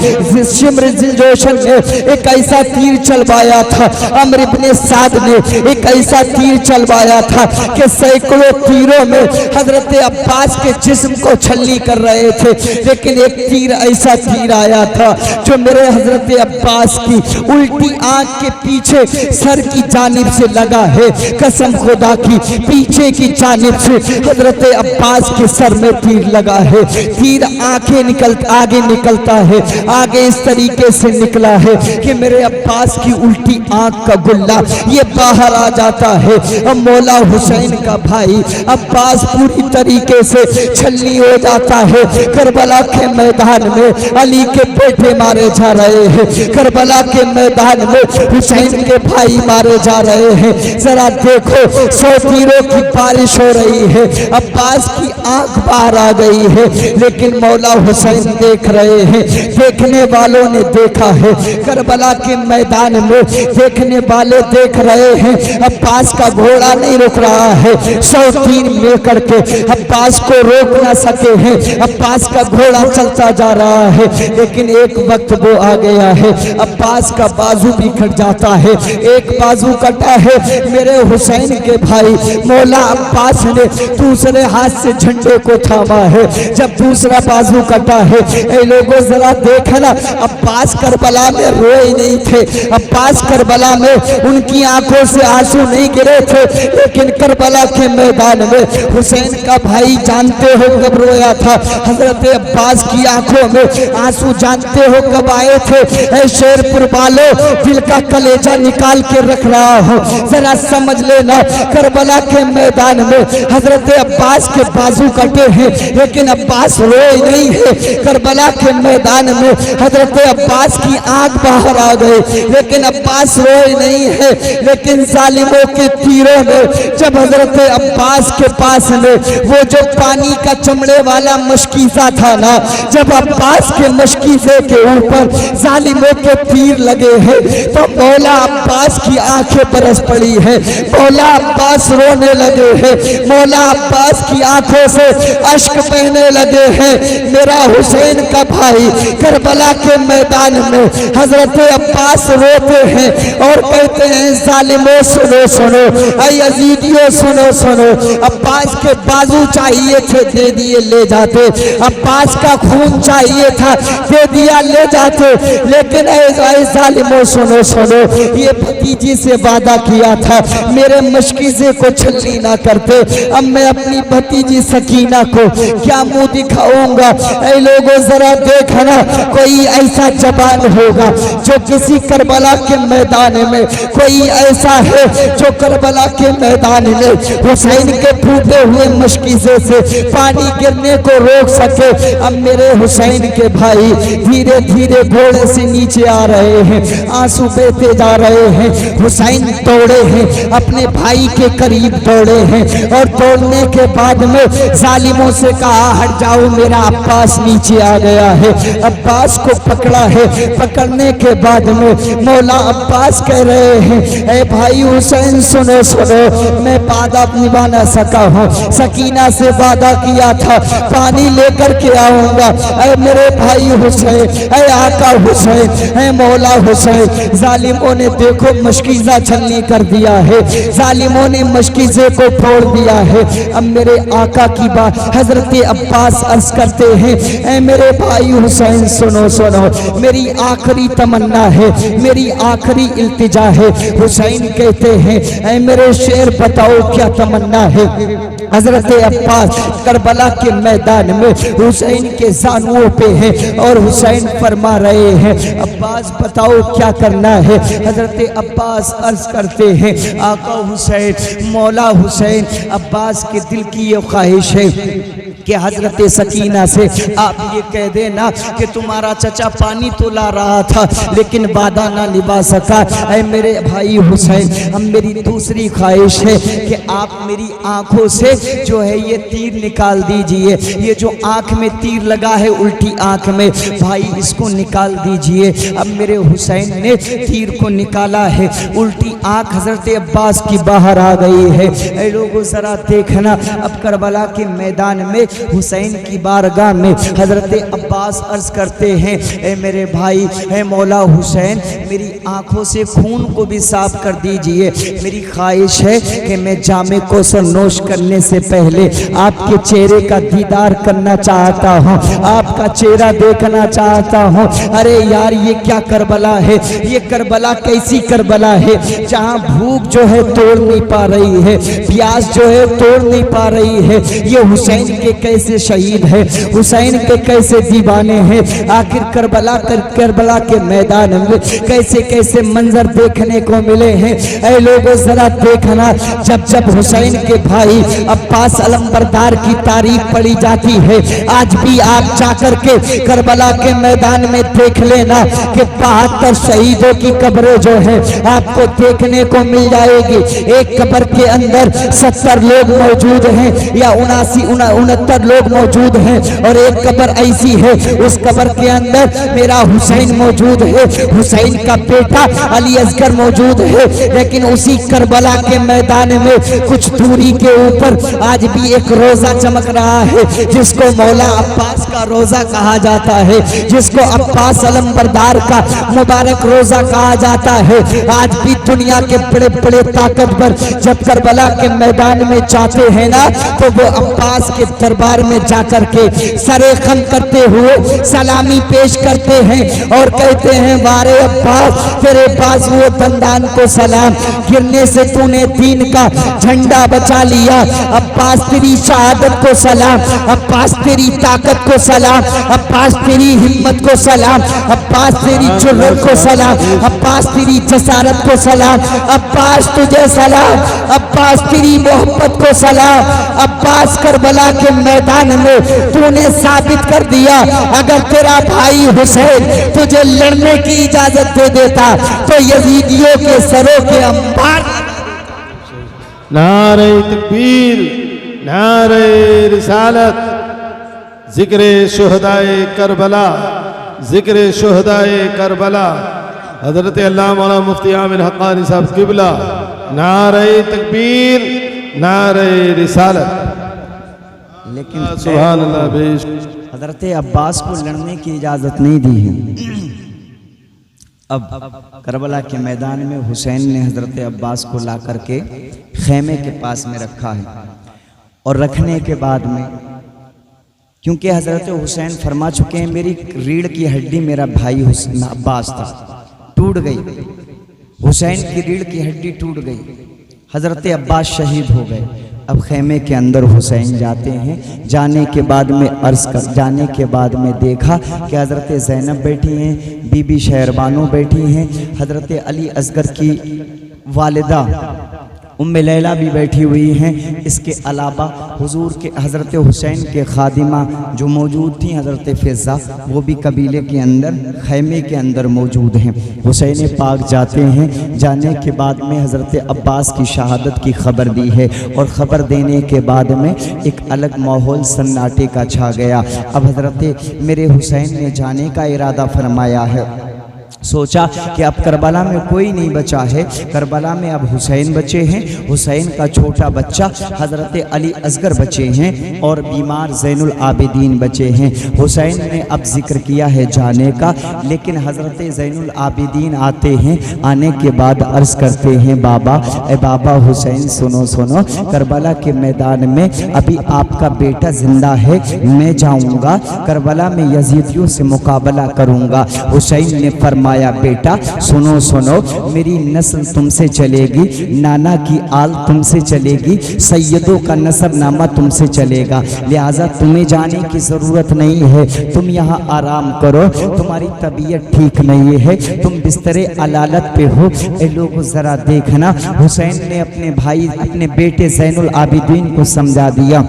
शिम्र जोशन ने एक ऐसा तीर चलवाया था, अमर इब्ने साद ने एक ऐसा तीर चलवाया था कि सैकड़ों तीरों में हजरत अब्बास के जिस्म को छल्ली कर रहे थे, लेकिन एक तीर ऐसा तीर आया था जो मेरे हजरत अब्बास की उल्टी आंख के पीछे सर की जानिब से लगा है। कसम खुदा की, पीछे की जानिब से हजरत अब्बास के सर में तीर लगा है। तीर आगे निकलता है, आगे इस तरीके से निकला है कि मेरे अब्बास की उल्टी आंख का गुल्ला ये बाहर आ जाता है। अब मौला हुसैन का भाई अब्बास पूरी तरीके से छलनी हो जाता है। करबला के मैदान में अली के बेटे मारे जा रहे हैं, करबला के मैदान में हुसैन के भाई मारे जा रहे हैं। जरा देखो, 100 तीरों की बारिश हो रही है, अब्बास की आंख बाहर आ गई है, लेकिन मौला हुसैन देख रहे हैं। देखने वालों ने देखा है, करबला के मैदान में देखने वाले देख रहे हैं, अब्बास का घोड़ा नहीं रुक रहा है। 100 तीर में करके अब्बास को रोक ना सके हैं, अब्बास का घोड़ा चलता जा रहा है। लेकिन एक वक्त वो आ गया है, अब्बास का बाजू भी कट जाता है, एक बाजू कटा है। मेरे हुसैन के भाई मौला अब्बास ने दूसरे हाथ से झंडे को थामा है। जब दूसरा बाजू कटा है, ए लोगों जरा देखना, अब्बास करबला में रोए नहीं थे, अब्बास करबला में उनकी आंखों से आंसू नहीं गिरे थे, लेकिन करबला के मैदान में हुसैन का भाई जानते हो कब रोया था? हजरत अब्बास की आंखों में आंसू जानते हो कब आए थे? ऐ शेरपुर वालों, दिल का कलेजा निकाल के रख रहा हूँ, जरा समझ लेना। करबला के मैदान में हजरत अब्बास के बाजू कटे हैं, लेकिन अब्बास रोए नहीं है। करबला के मैदान में हजरत अब्बास की आंख बाहर आ गई, लेकिन अब्बास रोए नहीं है। लेकिन जालिमों के तीरों में जब हजरत अब्बास के पास में वो जो पानी का चमड़े वाला मशकीज़ा था ना, जब अब्बास के मशकीज़े के ऊपर जालिमों के तीर लगे हैं, तो मौला अब्बास की आंखें बरस पड़ी है, मौला अब्बास रोने लगे हैं, मौला अब्बास की आंखों से अश्क बहने लगे हैं। मेरा हुसैन का भाई करबला के मैदान में हजरत अब्बास रोते हैं और कहते हैं, जालिमों सुनो सुनो, ऐ यजीदियों सुनो सुनो, अब्बास के बाजू चाहिए थे, दे दिए ले जाते, अब्बास का खून चाहिए था, दे दिया ले जाते, लेकिन ऐ जालिमों सुनो सुनो, ये भतीजी से वादा किया था मेरे मशकीज़े को छलनी ना करते, अब मैं अपनी भतीजी सकीना को क्या मुंह दिखाऊंगा? ऐ लोगों जरा देखना, कोई ऐसा जवान होगा जो किसी करबला के मैदान में, कोई ऐसा है जो करबला के मैदान में हुसैन के फूटे हुए मशकीज़े से पानी गिरने को रोक सके? अब मेरे हुसैन के भाई धीरे धीरे घोड़े से नीचे आ रहे हैं, आंसू बहते जा रहे हैं। हुसैन दौड़े हैं, अपने भाई के करीब दौड़े हैं, और दौड़ने के बाद में जालिमों से कहा, हट जाओ, मेरा अब्बास नीचे आ गया है। अब्बास को पकड़ा है, पकड़ने के बाद में मौला अब्बास कह रहे हैं, ऐ भाई हुसैन सुनो सुनो, मैं वादा निभा ना सका हूँ, सकीना से वादा किया था पानी लेकर के आऊंगा। ऐ मेरे भाई हुसैन, ऐ आका हुसैन, ऐ मौला हुसैन, जालिमों ने देखो मशकीज़ा छलनी कर दिया है, जालिमों ने मशकीज़े को फोड़ दिया है। अब मेरे आका की बात हजरत अब्बास अर्ज करते हैं, ऐ मेरे भाई हुसैन सुनो सुनो, मेरी आखिरी तमन्ना है, मेरी आखिरी इल्तिजा है। हुसैन कहते हैं, ऐ मेरे शेर बताओ क्या तमन्ना है? हजरत अब्बास करबला के मैदान में हुसैन के जानुओं पे हैं और हुसैन फरमा रहे हैं, अब्बास बताओ क्या करना है? हजरत अब्बास अर्ज करते हैं, आका हुसैन, मौला हुसैन, अब्बास के दिल की ये ख्वाहिश है कि हजरत सकीना से आप ये कह देना कि तुम्हारा चचा पानी तो ला रहा था लेकिन वादा ना निभा सका। ऐ मेरे भाई हुसैन, हम मेरी दूसरी ख्वाहिश है कि आप मेरी आंखों से जो है ये तीर निकाल दीजिए। ये जो आंख में तीर लगा है उल्टी आंख में, भाई इसको निकाल दीजिए। अब मेरे हुसैन ने तीर को निकाला है, उल्टी आंख हजरत अब्बास की बाहर आ गई है। ऐ लोगों जरा देखना, अब करबला के मैदान में हुसैन की बारगाह में हजरत अब्बास अर्ज करते हैं, ऐ मेरे भाई, है मौला हुसैन, मेरी आंखों से खून को भी साफ कर दीजिए। मेरी ख्वाहिश है कि मैं जामे कौसर नोश करने से पहले आपके चेहरे का दीदार करना चाहता हूँ, आपका चेहरा देखना चाहता हूँ। अरे यार ये क्या करबला है, ये करबला कैसी करबला है जहाँ भूख जो है तोड़ नहीं पा रही है, प्यास जो है तोड़ नहीं पा रही है। ये हुसैन के कैसे शहीद है, हुसैन के कैसे दीवाने हैं। आखिर करबला के मैदान में कैसे कैसे मंजर देखने को मिले हैं। ऐ लोगों जरा देखना, जब जब हुसैन के भाई अब्बास अलंबरदार की तारीफ पढ़ी जाती है, आज भी आप जाकर के करबला के मैदान में देख लेना कि 72 शहीदों की कब्रें जो है आपको देखने को मिल जाएगी। एक कब्र के अंदर 70 लोग मौजूद हैं या 69 लोग मौजूद हैं, और एक कब्र ऐसी है उस कब्र के अंदर मेरा हुसैन मौजूद है, हुसैन का बेटा अली असगर मौजूद है। लेकिन उसी करबला के मैदान में कुछ दूरी के ऊपर आज भी एक रोजा चमक रहा है जिसको मौला अब्बास का रोजा कहा जाता है, जिसको अब्बास अलंबरदार का मुबारक रोजा कहा जाता है। आज भी दुनिया के बड़े बड़े ताकतवर जब करबला के मैदान में जाते हैं ना, तो वो अब्बास के दरबार में जाकर के सरे खम करते हुए सलामी पेश करते हैं और कहते हैं, वारे अब्बास तेरे पास वो दंदान को सलाम, गिरने से तूने दीन का झंडा बचा लिया। अब्बास तेरी शहादत को सलाम, अब्बास तेरी ताकत को सलाम, अब्बास तेरी हिम्मत को सलाम, अब्बास तेरी जुर्रत को सलाम, अब्बास तेरी जसारत को सलाम, अब्बास तुझे सलाम, अब्बास तेरी मोहब्बत को सलाम। अब्बास करबला के मैदान में तूने साबित कर दिया, अगर तेरा भाई हुसैन तुझे लड़ने की इजाजत दे देता तो यजीदियों के सरों के अंबार। नारे तकबीर, नारे रिसालत, जिक्र शुहदाए करबला, जिक्र शुहदाए करबला, हजरत अल्लामा मौलाना मुफ्ती आमिर हक्कानी साहब किबला, नारे तकबीर, नारे रिसालत। लेकिन सुभान अल्लाह, बेश हजरत अब्बास को लड़ने की इजाज़त नहीं दी है। अब करबला के मैदान में हुसैन ने हजरत अब्बास को ला करके खेमे के पास में रखा है, और रखने के बाद में क्योंकि हजरत हुसैन फरमा चुके हैं, मेरी रीढ़ की हड्डी मेरा भाई अब्बास था, टूट गई, हुसैन की रीढ़ की हड्डी टूट गई, हजरत अब्बास शहीद हो गए। अब खेमे के अंदर हुसैन जाते हैं, जाने के बाद में जाने के बाद में देखा कि हज़रत ज़ैनब बैठी हैं, बीबी शहरबानो बैठी हैं, हज़रत अली असगर की वालिदा उम्मे लैला भी बैठी हुई हैं। इसके अलावा हुजूर के हज़रत हुसैन के खादिमा जो मौजूद थी हज़रत फ़िज़ा, वो भी कबीले के अंदर खैमे के अंदर मौजूद हैं। हुसैन पाक जाते हैं, जाने के बाद में हज़रत अब्बास की शहादत की खबर दी है, और ख़बर देने के बाद में एक अलग माहौल सन्नाटे का छा गया। अब हज़रत मेरे हुसैन ने जाने का इरादा फरमाया है, सोचा कि अब करबला में कोई नहीं बचा है, करबला में अब हुसैन बचे हैं, हुसैन का छोटा बच्चा हज़रत अली असगर बचे हैं, और बीमार ज़ैनुल आबिदीन बचे हैं। हुसैन ने अब जिक्र किया है जाने का, लेकिन हज़रत ज़ैनुल आबिदीन आते हैं, आने के बाद अर्ज़ करते हैं, बाबा ए बाबा हुसैन सुनो सुनो, करबला के मैदान में अभी आपका बेटा जिंदा है, मैं जाऊँगा करबला में यजीदियों से मुकाबला करूँगा। हुसैन ने फरमाया फरमाया बेटा सुनो सुनो, मेरी नस्ल तुमसे चलेगी, नाना की आल तुमसे चलेगी, सैयदों का नसबनामा तुमसे चलेगा, लिहाजा तुम्हें जाने की ज़रूरत नहीं है, तुम यहाँ आराम करो, तुम्हारी तबीयत ठीक नहीं है, तुम बिस्तरे अलालत पे हो। ए लोगों ज़रा देखना, हुसैन ने अपने भाई अपने बेटे ज़ैनुल आबिदीन को समझा दिया।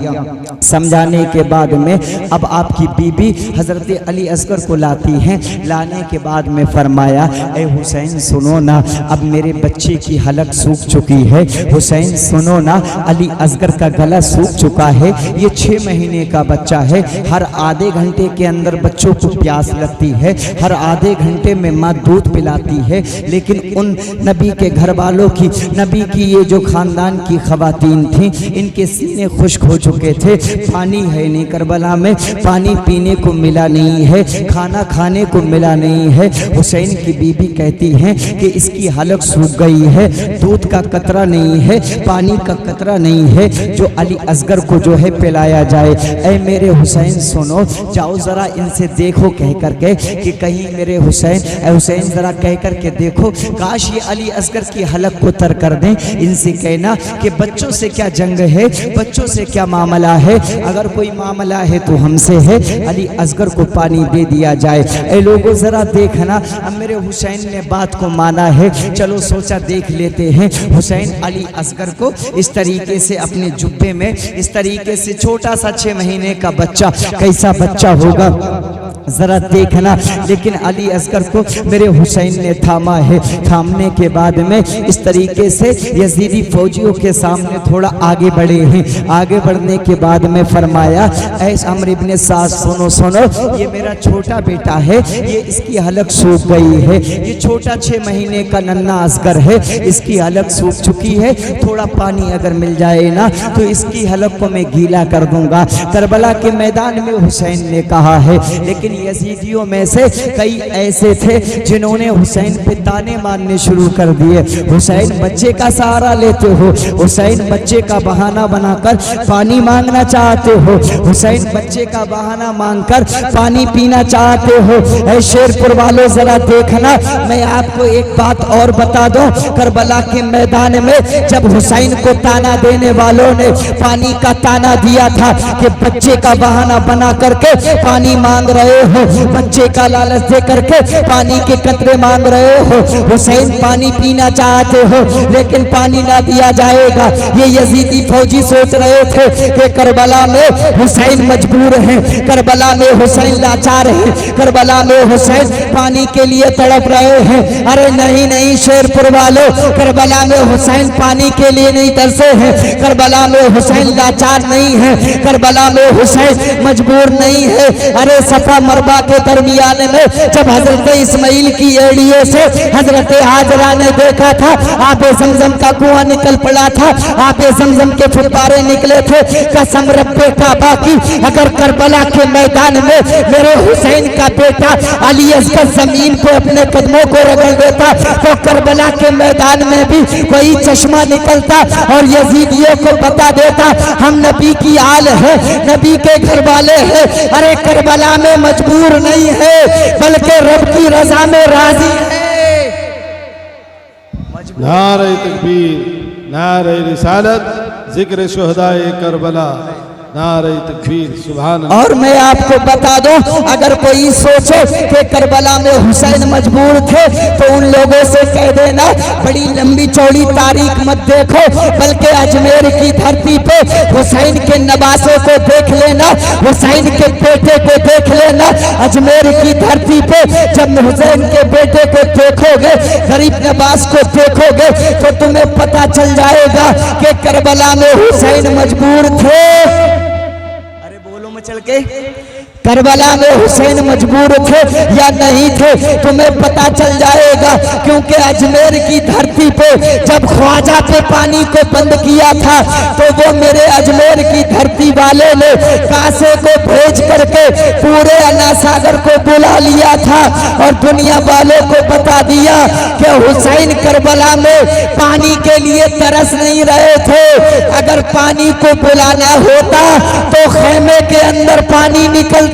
समझाने के बाद में अब आपकी बीबी हज़रत अली असगर को लाती हैं। लाने के बाद में फरमाया ए हुसैन सुनो ना, अब मेरे बच्चे की हलक सूख चुकी है, हुसैन सुनो ना, अली असगर का गला सूख चुका है, ये 6 महीने का बच्चा है, हर आधे घंटे के अंदर बच्चों को प्यास लगती है, हर आधे घंटे में माँ दूध पिलाती है, लेकिन उन नबी के घर वालों की, नबी की ये जो खानदान की खवातीन थी, इनके सीने खुश्क हो चुके थे, पानी है नहीं, करबला में पानी पीने को मिला नहीं है, खाना खाने को मिला नहीं है। हुसैन की बीबी कहती हैं कि इसकी हलक सूख गई है, दूध का कतरा नहीं है, पानी का कतरा नहीं है, जो अली असगर को जो है पिलाया जाए। ऐ मेरे हुसैन सुनो, जाओ ज़रा इनसे देखो कह करके कि कहीं मेरे हुसैन, ऐ हुसैन ज़रा कह करके देखो, काश ये अली असगर की हलक को तर कर दें। इनसे कहना कि बच्चों से क्या जंग है, बच्चों से क्या मामला है, अगर कोई मामला है तो हमसे है, अली असगर को पानी दे दिया जाए। ऐ लोगों ज़रा देखना, अब मेरे हुसैन ने बात को माना है, चलो सोचा देख लेते हैं। हुसैन अली असगर को इस तरीके से अपने जुब्बे में, इस तरीके से छोटा सा 6 महीने का बच्चा, कैसा बच्चा होगा ज़रा देखना, लेकिन अली असगर को मेरे हुसैन ने थामा है। थामने के बाद में इस तरीके से यजीदी फौजियों के सामने थोड़ा आगे बढ़े हैं। आगे बढ़ने के बाद में फरमाया ऐ अम्र इब्ने साद सुनो सुनो, ये मेरा छोटा बेटा है, ये इसकी हलक सूख गई है, ये छोटा 6 महीने का नन्ना असगर है, इसकी हलक सूख चुकी है, थोड़ा पानी अगर मिल जाए ना तो इसकी हलक को मैं गीला कर दूंगा। करबला के मैदान में हुसैन ने कहा है, लेकिन यजीदियों में से कई ऐसे थे जिन्होंने हुसैन पे ताने मारने शुरू कर दिए। हुसैन बच्चे का सहारा लेते हो, हुसैन बच्चे का बहाना बनाकर पानी मांगना चाहते हो, हुसैन बच्चे का बहाना मांगकर पानी पीना चाहते हो। ऐ शेरपुर वालों जरा देखना, मैं आपको एक बात और बता दूं, करबला के मैदान में जब हुसैन को ताना देने वालों ने पानी का ताना दिया था कि बच्चे का बहाना बना करके पानी मांग रहे हो, बच्चे का लालच दे करके पानी के कतरे मांग रहे हो, हुसैन पानी पीना चाहते हो लेकिन पानी ना दिया जाएगा। ये यजीदी फौजी सोच रहे थे कि करबला में हुसैन मजबूर है, करबला में हुसैन लाचार है, करबला में हुसैन पानी के लिए तड़प रहे हैं। अरे नहीं नहीं शेरपुर वालों, करबला में हुसैन पानी के लिए नहीं तरसे हैं, करबला में हुसैन लाचार नहीं है, करबला में हुसैन मजबूर नहीं है। अरे सफा मरबा के दरमियान में जब हजरत इस्माइल की एड़ियों से हजरत हाजरा ने देखा था आबे ज़मज़म का कुआं निकल पड़ा था, आबे ज़मज़म के फुब्बारे निकले थे, कसम रब्बे काबा की अगर करबला के मैदान में मेरे हुसैन का बेटा अली असगर जमीन को अपने कदमों को रगड़ देता तो करबला के मैदान में भी कोई चश्मा निकलता और यजीदियों को बता देता हम नबी की आल है, नबी के घर वाले हैं। अरे करबला में मजबूर नहीं है बल्कि रब की रजा में राजी है। नारे तकबीर, नारे रिसालत, जिक्र शुहदाए करबला, नारे तकबीर, सुभान अल्लाह। और मैं आपको बता दूं, अगर कोई सोचे कि करबला में हुसैन मजबूर थे तो उन लोगों से कह देना बड़ी लंबी चौड़ी तारीख मत देखो, बल्कि अजमेर की धरती पे हुसैन के नवासों को देख लेना, हुसैन के बेटे को देख लेना। अजमेर की धरती पे जब हुसैन के बेटे को देखोगे, गरीब नवाज को देखोगे तो तुम्हें पता चल जाएगा कि करबला में हुसैन मजबूर थे। चल के करबला में हुसैन मजबूर थे या नहीं थे तुम्हें पता चल जाएगा, क्योंकि अजमेर की धरती पे जब ख्वाजा पे पानी को बंद किया था तो वो मेरे अजमेर की धरती वाले ने कासे को भेज करके पूरे अन्ना सागर को बुला लिया था और दुनिया वालों को बता दिया कि हुसैन करबला में पानी के लिए तरस नहीं रहे थे, अगर पानी को बुलाना होता तो खेमे के अंदर पानी निकलता।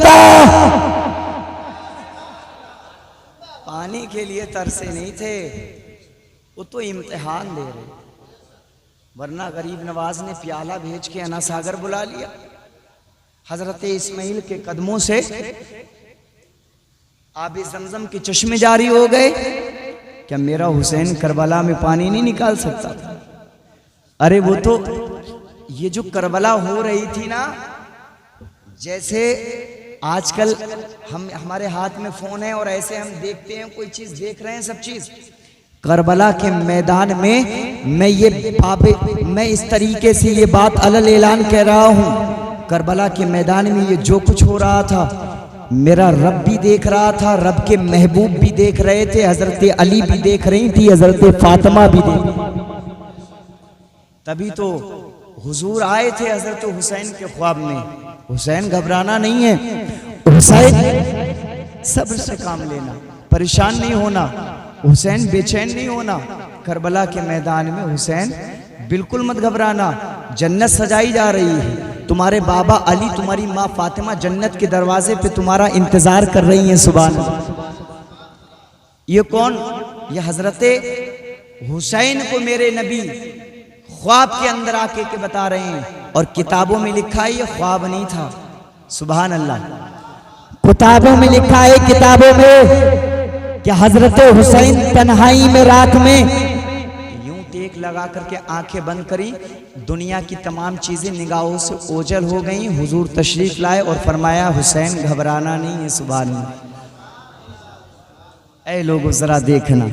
पानी के लिए तरसे नहीं थे, वो तो इम्तिहान दे रहे, वरना गरीब नवाज ने प्याला भेज के अना सागर बुला लिया। हजरत इस्माइल के कदमों से आबे ज़मज़म के चश्मे जारी हो गए। क्या मेरा हुसैन करबला में पानी नहीं निकाल सकता था? अरे वो तो ये जो करबला हो रही थी ना, जैसे आजकल हमारे हाथ में फोन है और ऐसे हम देखते हैं, कोई चीज देख रहे हैं, सब चीज करबला के मैदान में मैं इस तरीके से ये बात अलल ऐलान कह रहा हूँ। करबला के मैदान में ये जो कुछ हो रहा था, मेरा रब भी देख रहा था, रब के महबूब भी देख रहे थे, हजरत अली भी देख रही थी, हजरत फातिमा भी देख। तभी तो हुजूर आए थे हजरत हुसैन के ख्वाब में। हुसैन घबराना नहीं है, हुसैन सब्र से काम लेना, परेशान नहीं होना, हुसैन बेचैन नहीं होना। करबला के मैदान में हुसैन बिल्कुल मत घबराना, जन्नत सजाई जा रही है, तुम्हारे बाबा अली, तुम्हारी माँ फातिमा जन्नत के दरवाजे पे तुम्हारा इंतजार कर रही हैं। सुभान ये कौन? ये हजरत हुसैन को मेरे नबी ख्वाब के अंदर आके के बता रहे हैं, और किताबों में लिखा है ये ख्वाब नहीं था। सुभान अल्लाह, किताबों में लिखा है, किताबों में कि हजरत हुसैन तन्हाई में रात में यूं टेक लगा करके आंखें बंद करी, दुनिया की तमाम चीजें निगाहों से ओझल हो गई। हुजूर तशरीफ लाए और फरमाया हुसैन घबराना नहीं है। सुभान अल्लाह। ऐ लोगों जरा देखना,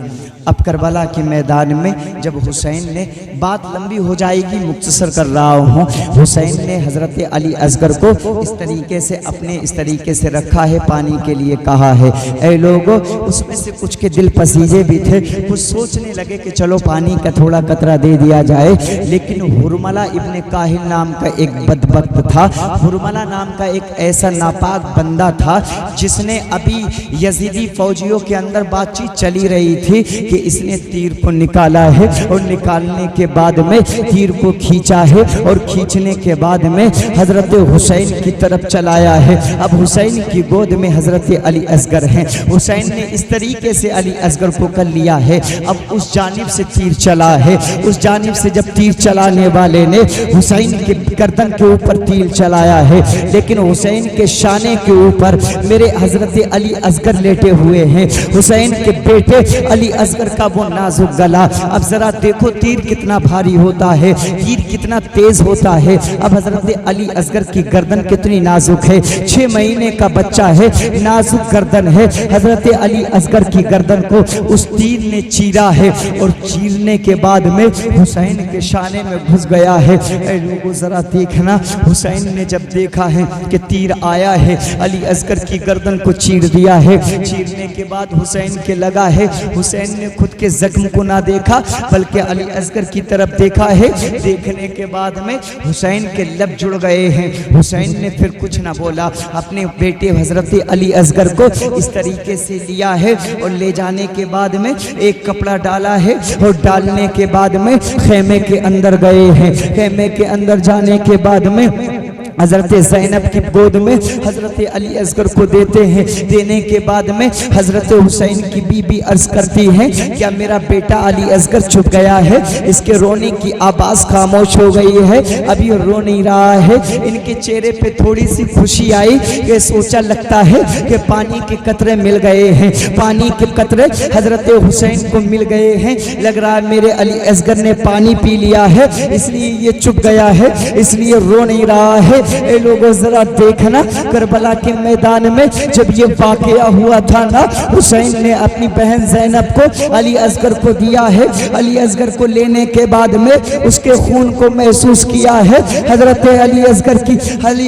अब करबला के मैदान में जब हुसैन ने, बात लंबी हो जाएगी, मुख्तसर कर रहा हूँ, हुसैन ने हजरत अली असगर को इस तरीके से अपने इस तरीके से रखा है, पानी के लिए कहा है। ऐ लोगों, उसमें से कुछ के दिल पसीजे भी थे, कुछ सोचने लगे कि चलो पानी का थोड़ा कतरा दे दिया जाए, लेकिन हुरमला इब्ने काहिल नाम का एक बदबख्त था। हुरमला नाम का एक ऐसा नापाक बंदा था जिसने अभी यजीदी फौजियों के अंदर बातचीत चली रही थी कि इसने तीर को निकाला है, और निकालने के बाद में तीर को खींचा है, और खींचने के बाद में हजरत हुसैन की तरफ चलाया है। अब हुसैन की गोद में हजरत अली असगर हैं। हुसैन ने इस तरीके से अली असगर को कर लिया है। अब उस जानिब से तीर चला है, उस जानिब से जब तीर चलाने वाले ने हुसैन के गर्दन के ऊपर तीर चलाया है, लेकिन हुसैन के शाने के ऊपर मेरे हजरत अली असगर लेटे हुए हैं। हुसैन के बेटे अली असगर का वो नाजुक गला, अब जरा देखो तीर कितना भारी होता है, तीर कितना तेज होता है। अब हजरत अली असगर की गर्दन कितनी नाजुक है, 6 महीने का बच्चा है, नाजुक गर्दन है। हजरत अली असगर की गर्दन को उस तीर ने चीरा है, और चीरने के बाद में हुसैन के शाने में घुस गया है। ऐ लोगों जरा देखना, हुसैन ने जब देखा है कि तीर आया है, अली असगर की गर्दन को चीर दिया है। चीरने के बाद हुसैन के लगा है, हुसैन ने खुद के जख्म को ना देखा बल्कि अली असगर की तरफ देखा है। देखने के बाद में हुसैन के लब जुड़ गए हैं। हुसैन ने फिर कुछ ना बोला, अपने बेटे हजरत अली असगर को इस तरीके से लिया है, और ले जाने के बाद में एक कपड़ा डाला है, और डालने के बाद में खेमे के अंदर गए हैं। खेमे के अंदर जाने के बाद में हजरत ज़ैनब की गोद में हजरत अली असगर को देते हैं। देने के बाद में हजरत हुसैन की बीबी अर्ज करती है, क्या मेरा बेटा अली असगर छुप गया है? इसके रोने की आवाज़ खामोश हो गई है, अभी रो नहीं रहा है। इनके चेहरे पे थोड़ी सी खुशी आई कि सोचा लगता है कि पानी के कतरे मिल गए हैं, पानी के कतरे हजरत हुसैन को मिल गए हैं। लग रहा है मेरे अली असगर ने पानी पी लिया है, इसलिए ये चुप गया है, इसलिए रो नहीं रहा है। ए लोगों जरा देखना, करबला के मैदान में जब ये वाकया हुआ था ना, हुसैन ने अपनी बहन ज़ैनब को अली असगर को दिया है। अली असगर को लेने के बाद में उसके खून को महसूस किया है। हजरत अली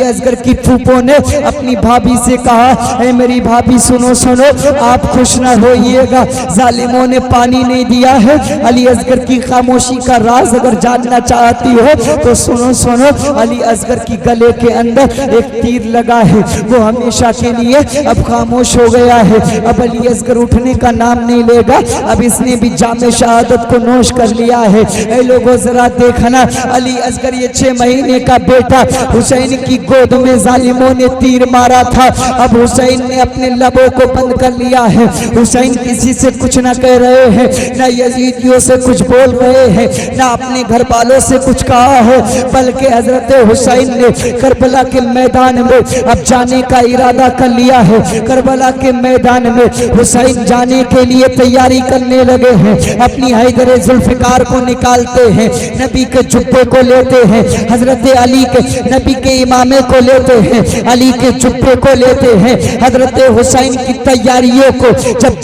असगर की फूफो ने अपनी भाभी से कहा, ए मेरी भाभी सुनो सुनो, आप खुश ना होइएगा, जालिमों ने पानी नहीं दिया है। अली असगर की खामोशी का राज अगर जानना चाहती हो तो सुनो सुनो, अली असगर की गले गले के अंदर एक तीर लगा है, वो हमेशा के लिए अब खामोश हो गया है। अब अली असगर उठने का नाम नहीं लेगा, अब इसने भी जामे शहादत को नोश कर लिया है। ऐ लोगों जरा देखना, अली असगर ये 6 महीने का बेटा, हुसैन की गोद में जालिमों ने तीर मारा था। अब हुसैन ने अपने लबों को बंद कर लिया है। हुसैन किसी से कुछ ना कह रहे हैं, ना यजीदियों से कुछ बोल रहे हैं, ना अपने घर वालों से कुछ कहा है, बल्कि हजरत हुसैन ने करबला के मैदान में अब जाने का इरादा कर लिया है। करबला के मैदान में हुसैन जाने के लिए तैयारी करने लगे हैं। अपनी हैदर जुल्फिकार को निकालते हैं, नबी के जुब्बे को लेते हैं, हजरत अली के नबी के इमामे को लेते हैं, अली के जुब्बे को लेते हैं। हजरत हुसैन की तैयारियों को जब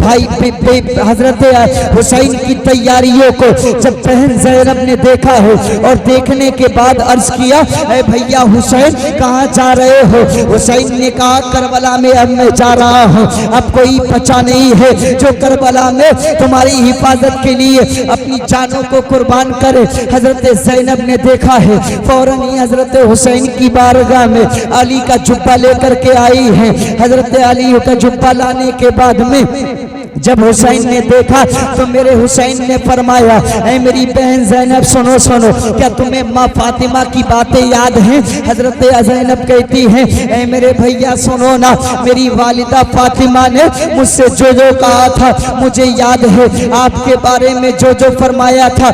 हजरत हुसैन की तैयारियों को जब बहन ज़ैनब ने देखा है और देखने के बाद अर्ज किया, ऐ भैया हुसैन कहाँ जा रहे हो? हुसैन ने कहा करबला में अब मैं जा रहा हूँ। अब कोई बचा नहीं है जो करबला में तुम्हारी हिफाजत के लिए अपनी जानों को कुर्बान करे। हजरत ज़ैनब ने देखा है, फौरन ही हजरत हुसैन की बारगाह में अली का जुब्बा लेकर के आई है। हजरत अली का जुब्बा लाने के बाद में जब हुसैन ने देखा तो मेरे हुसैन ने फरमाया, ऐ मेरी बहन ज़ैनब सुनो सुनो, क्या तुम्हें माँ फातिमा की बातें याद हैं? हजरत ज़ैनब कहती हैं, ऐ मेरे भैया सुनो ना, मेरी वालिदा फातिमा ने मुझसे जो जो कहा था मुझे याद है, आपके बारे में जो जो फरमाया था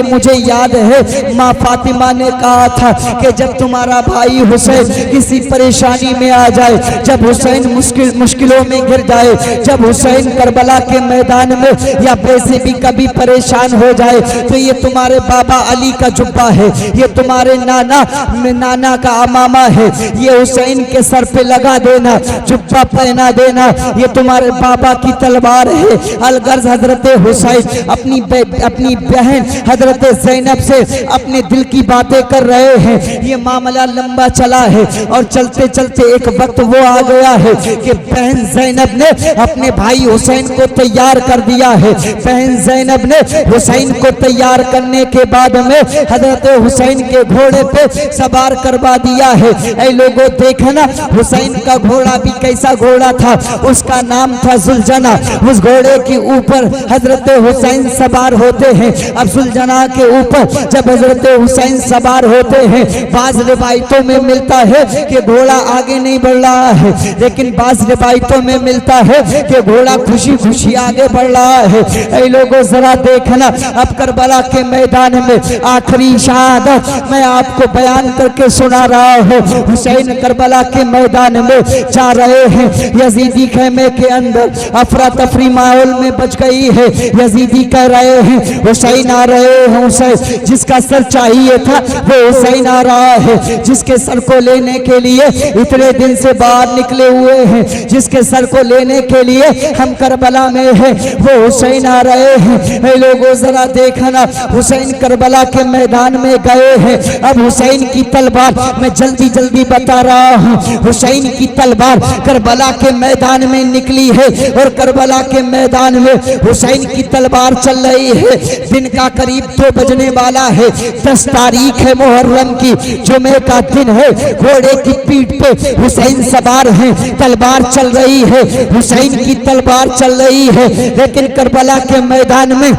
मुझे याद है। माँ फातिमा ने कहा था कि जब तुम्हारा भाई हुसैन किसी परेशानी में आ जाए, जब हुसैन मुश्किलों में गिर जाए, जब हुसैन करबला के मैदान में या वैसे भी कभी परेशान हो जाए, तो ये तुम्हारे बाबा अली का जुब्बा है, ये तुम्हारे नाना का अमामा है, ये हुसैन के सर पे लगा देना, जुब्बा पहना देना, ये तुम्हारे बाबा की तलवार है। अलगर्ज हजरत हुसैन अपनी बहन हजरत ज़ैनब से अपने दिल की बातें कर रहे हैं। ये मामला लंबा चला है और चलते चलते एक वक्त वो आ गया है कि बहन ज़ैनब ने अपने भाई हुसैन को तैयार कर दिया है। बहन ज़ैनब ने हुसैन को तैयार करने के बाद में हजरत हुसैन के घोड़े पे सवार करवा दिया है। ऐ लोगों देखना, हुसैन का घोड़ा भी कैसा घोड़ा था, उसका नाम था जुलजना। उस घोड़े के ऊपर हजरत हुसैन सवार होते हैं। अब जुलजना के ऊपर जब हजरत हुसैन सवार होते हैं, बाज़ रिवायतों में मिलता है कि घोड़ा आगे नहीं बढ़ रहा है, लेकिन बाज़ रिवायतों में मिलता है कि घोड़ा खुशी खुशी आगे बढ़ रहा है। ऐ लोगों जरा देखना, अब करबला के मैदान में आखिरी शहादत मैं आपको बयान करके सुना रहा हूँ। हुसैन करबला के मैदान में जा रहे हैं, यजीदी खेमे के अंदर अफरा तफरी माहौल में बच गई है। यजीदी कह रहे हैं हुसैन आ रहे हैं, हुसैन जिसका सर चाहिए था वो हुसैन आ रहा है, जिसके सर को लेने के लिए इतने दिन से बाहर निकले हुए हैं, जिसके सर को लेने के लिए हम करबला में है, वो हुसैन आ रहे हैं। ऐ लोगों जरा देखना, हुसैन करबला के मैदान में गए हैं। अब हुसैन की तलवार मैं जल्दी जल्दी बता रहा हूँ, हुसैन की तलवार करबला के मैदान में निकली है और करबला के मैदान में हुसैन की तलवार चल रही है। दिन का करीब 2 बजने वाला है, 10 तारीख है मुहर्रम की, जुमे का दिन है। घोड़े की पीठ पे हुसैन सवार है, तलवार चल रही है, हुसैन की तलवार चल रही है। लेकिन करबला के मैदान में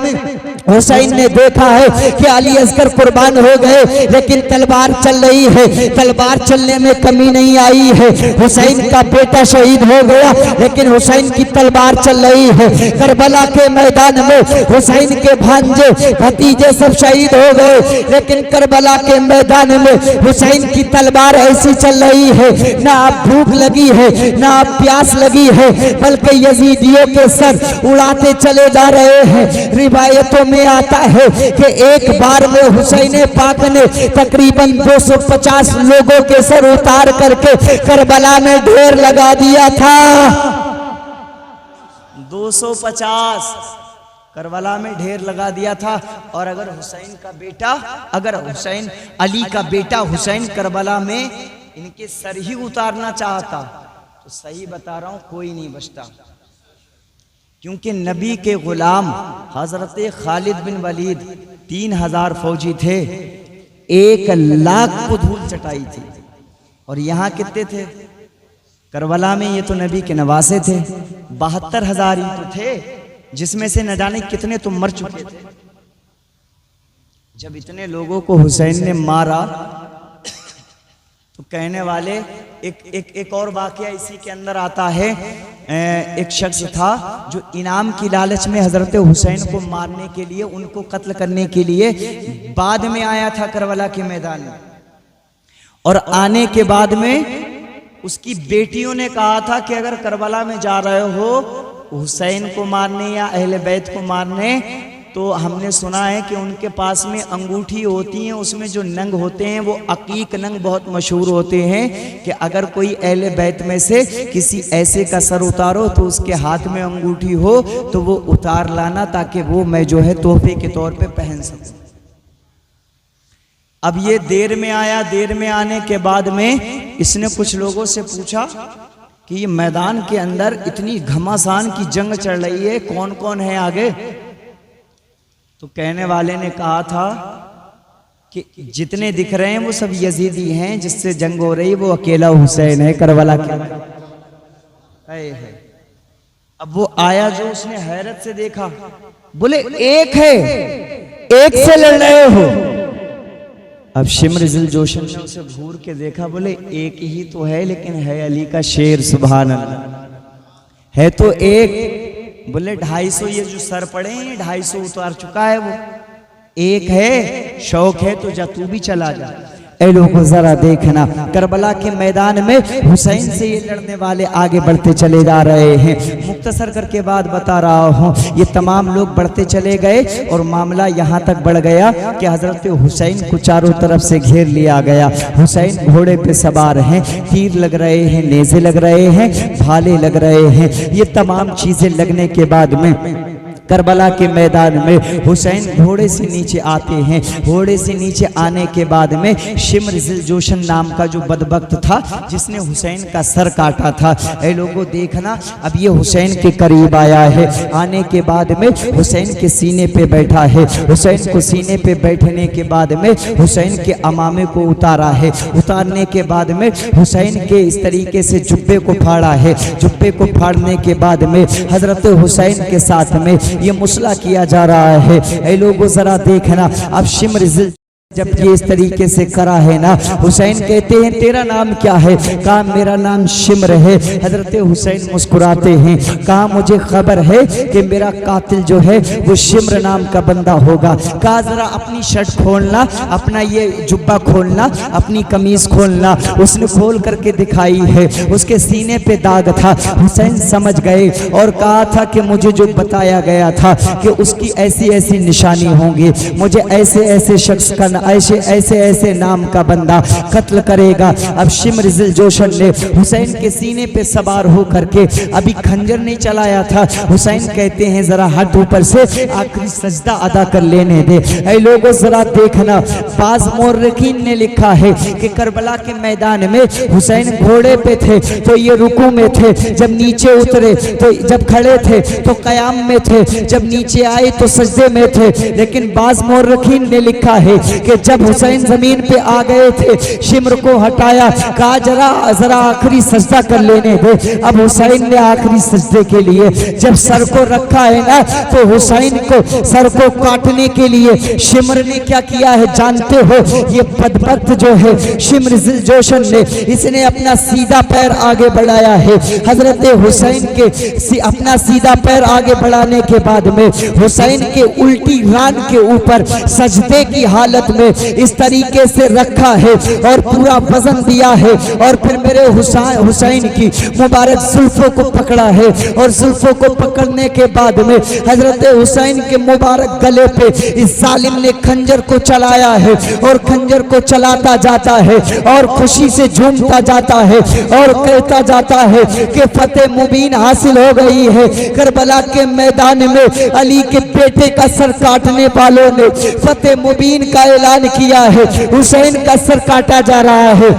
हुसैन ने देखा है कि अली असगर कुर्बान हो गए, लेकिन तलवार चल रही है, तलवार चलने में कमी नहीं आई है। हुसैन का बेटा शहीद हो गया, लेकिन हुसैन की तलवार चल रही है। करबला के मैदान में हुसैन के भांजे भतीजे सब शहीद हो गए, लेकिन करबला के मैदान में हुसैन की तलवार ऐसी चल रही है, ना आप भूख लगी है, ना आप प्यास लगी है, बल्कि यजीदियों के सर उड़ाते चले जा रहे हैं। रिवायतों में आता है कि एक बार में हुसैन पाक ने तकरीबन 250 लोगों के सर उतार करके करबला में ढेर लगा दिया था। 250 करबला में ढेर लगा दिया था। और अगर हुसैन का बेटा, अगर हुसैन अली का बेटा हुसैन करबला में इनके सर ही उतारना चाहता तो सही बता रहा हूं कोई नहीं बचता, क्योंकि नबी के गुलाम हजरत खालिद बिन वलीद 3000 फौजी थे, 1 लाख को धूल चटाई थी। और यहाँ कितने थे? करबला में ये तो नबी के नवासे थे, 72,000 ही तो थे, जिसमें से न जाने कितने तो मर चुके थे। जब इतने लोगों को हुसैन ने मारा तो कहने वाले एक और वाकया इसी के अंदर आता है। एक शख्स था जो इनाम की लालच में हजरत हुसैन को मारने के लिए, उनको कत्ल करने के लिए बाद में आया था करबला के मैदान में, और आने के बाद में उसकी बेटियों ने कहा था कि अगर करबला में जा रहे हो हुसैन को मारने या अहले बैत को मारने, तो हमने सुना है कि उनके पास में अंगूठी होती है, उसमें जो नंग होते हैं वो अकीक नंग बहुत मशहूर होते हैं कि अगर कोई अहले बैत में से किसी ऐसे का सर उतारो तो उसके हाथ में अंगूठी हो तो वो उतार लाना, ताकि वो मैं जो है तोहफे के तौर पे पहन सकूं। अब ये देर में आया, देर में आने के बाद में इसने कुछ लोगों से पूछा कि ये मैदान के अंदर इतनी घमासान की जंग चल रही है, कौन कौन है आगे? तो कहने वाले ने कहा था कि जितने दिख रहे हैं वो सब यजीदी हैं, जिससे जंग हो रही वो अकेला हुसैन है करबला के। अब वो आया जो उसने हैरत से देखा, बोले एक है, एक से लड़ रहे हो। अब शिम्र जिल जोशन ने उसे घूर के देखा, बोले एक ही तो है, लेकिन है अली का शेर, सुभान अल्लाह। है तो एक, बोले 250 ये जो सर पड़े हैं 250 उतार चुका है वो, एक है, शौक है तो जा तू भी चला जा। ऐ लोगों जरा देखना, करबला के मैदान में हुसैन से ये लड़ने वाले आगे बढ़ते चले जा रहे हैं। मुख्तसर करके बात बता रहा हूँ, ये तमाम लोग बढ़ते चले गए और मामला यहाँ तक बढ़ गया कि हजरत हुसैन को चारों तरफ से घेर लिया गया। हुसैन घोड़े पे सवार हैं, तीर लग रहे हैं, नेज़े लग रहे हैं, भाले लग रहे हैं। ये तमाम चीजें लगने के बाद में करबला के मैदान में हुसैन घोड़े से नीचे आते हैं। घोड़े से नीचे आने के बाद में शिम्र जिल जोशन नाम का जो बदबख्त था, जिसने हुसैन का सर काटा था, ऐ लोगों देखना, अब ये हुसैन के करीब आया है। आने के बाद में हुसैन के सीने पे बैठा है। हुसैन को सीने पे बैठने के बाद में हुसैन के अमामे को उतारा है। उतारने के बाद में हुसैन के इस तरीके से जुब्बे को फाड़ा है। जुब्बे को फाड़ने के बाद में हजरत हुसैन के साथ में ये मुसला किया जा रहा है। ऐ लोगों जरा देखना, अब शिम्र जिल जब ये इस तरीके से करा है ना, हुसैन कहते हैं तेरा नाम क्या है? कहा मेरा नाम शिम्र है। हजरत हुसैन मुस्कुराते हैं, कहा मुझे खबर है कि मेरा कातिल जो है वो शिम्र नाम का बंदा होगा। कहा जरा अपनी शर्ट खोलना, अपना ये जुब्बा खोलना, अपनी कमीज खोलना। उसने खोल करके दिखाई है, उसके सीने पे दाग था। हुसैन समझ गए और कहा था कि मुझे जो बताया गया था कि उसकी ऐसी ऐसी निशानी होंगी, मुझे ऐसे ऐसे शख्स का ऐसे ऐसे ऐसे नाम का बंदा कत्ल करेगा। अब शिम्र जिल जोशन ने हुसैन के सीने पे सवार हो करके अभी खंजर नहीं चलाया था। हुसैन कहते हैं जरा हाथ ऊपर से आखिरी सजदा अदा कर लेने दे। ऐ लोगों जरा देखना, बाज मोर्रखीन ने लिखा है कि करबला के मैदान में हुसैन घोड़े पे थे तो ये रुकू में थे, जब नीचे उतरे तो, जब खड़े थे तो कयाम में थे, जब नीचे आए तो सजदे में थे। लेकिन बाज मोर्रखीन ने लिखा है कि जब हुसैन जमीन पे आ गए थे, शिम्र को हटाया, कहा जरा आखिरी सजदा कर लेने दे। अब हुसैन ने आखिरी सजदे के लिए जब सर को रखा है ना, तो हुसैन को सर को काटने के लिए शिम्र ने क्या किया है जानते हो? ये बदबख्त जो है शिम्र जिल जोशन ने, इसने अपना सीधा पैर आगे बढ़ाया है। हजरत हुसैन के अपना सीधा पैर आगे बढ़ाने के बाद में हुसैन के उल्टी रान के ऊपर सजदे की हालत में इस तरीके से रखा है और पूरा वजन दिया है, और फिर मेरे हुसैन की मुबारक जुल्फों को पकड़ा है, और जुल्फों को पकड़ने के बाद में हजरत हुसैन के मुबारक गले पे इस जालिम ने खंजर को चलाया है, और खंजर को चलाता जाता है और खुशी से झूमता जाता है और कहता जाता है कि फतेह मुबीन हासिल हो गई है। करबला के मैदान में अली के बेटे का सर काटने वालों ने फतेह मुबीन का ऐलान किया है। हुसैन का सर काटा जा रहा है।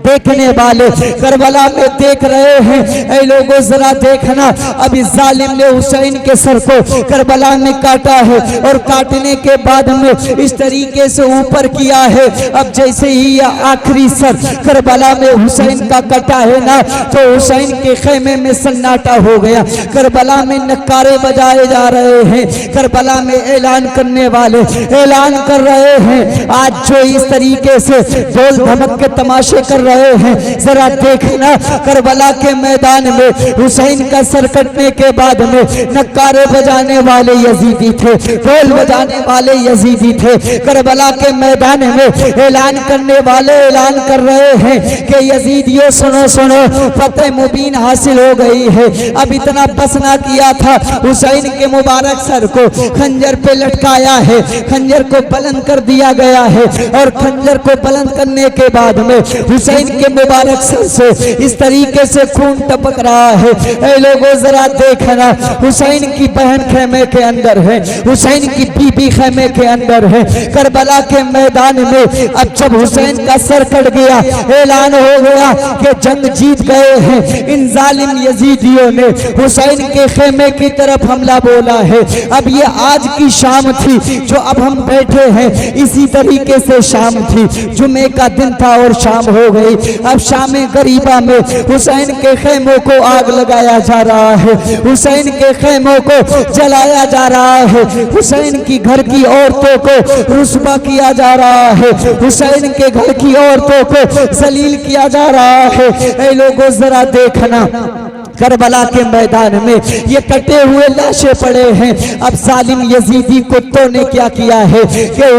देखने वाले करबला में देख रहे हैं। ऐ लोगों जरा देखना, अब इस जालिम ने हुसैन के सर को करबला में काटा है और काटने के बाद में इस तरीके से ऊपर किया है। अब जैसे ही यह आखिरी सर करबला में हुसैन का कटा है ना, तो हुसैन के खेमे में सन्नाटा हो गया। करबला में नक्कारे बजाए जा रहे हैं, करबला में ऐलान करने वाले ऐलान कर रहे हैं। आज जो इस तरीके से ढोल धमक के तमाशे कर रहे हैं, जरा देखना करबला के मैदान में हुसैन का सर कटने के बाद में नक्कारे बजाने वाले यजीदी थे, ढोल बजाने वाले यजीदी थे। करबला के मैदान में ऐलान करने वाले ऐलान कर रहे हैं कि यजीदियों सुनो सुनो, फतेह मुबीन हासिल हो गई है। अब इतना बस ना किया था, हुसैन के मुबारक सर को खंजर पे लटकाया है, खंजर को बुलंद कर दिया गया है और खंजर को बुलंद करने के बाद में हुसैन के मुबारक सर से इस तरीके से खून टपक रहा है। ऐ लोगों जरा देखना, हुसैन की बहन खेमे के अंदर है, हुसैन की बीबी खेमे के अंदर है। करबला के मैदान में अब जब हुसैन का सर कट गया, ऐलान हो गया कि जंग जीत गए हैं। इन जालिम यजीदियों ने हुसैन के खेमे की तरफ हमला बोला है। अब ये आज की शाम थी जो अब हम बैठे हैं, इसी तरीके से शाम थी, जुमे का दिन था और शाम हो गई। अब शाम गरीबा में हुसैन के खेमों को आग लगाया जा रहा है, हुसैन के खेमों को जलाया जा रहा है, हुसैन की घर की औरतों को रुस्वा किया जा रहा है, हुसैन के घर की औरतों को जलील किया जा रहा है। ऐ लोगों जरा देखना, करबला के मैदान में ये कटे हुए लाशें पड़े हैं। अब जालिम यजीदी कुत्तों ने क्या किया है कि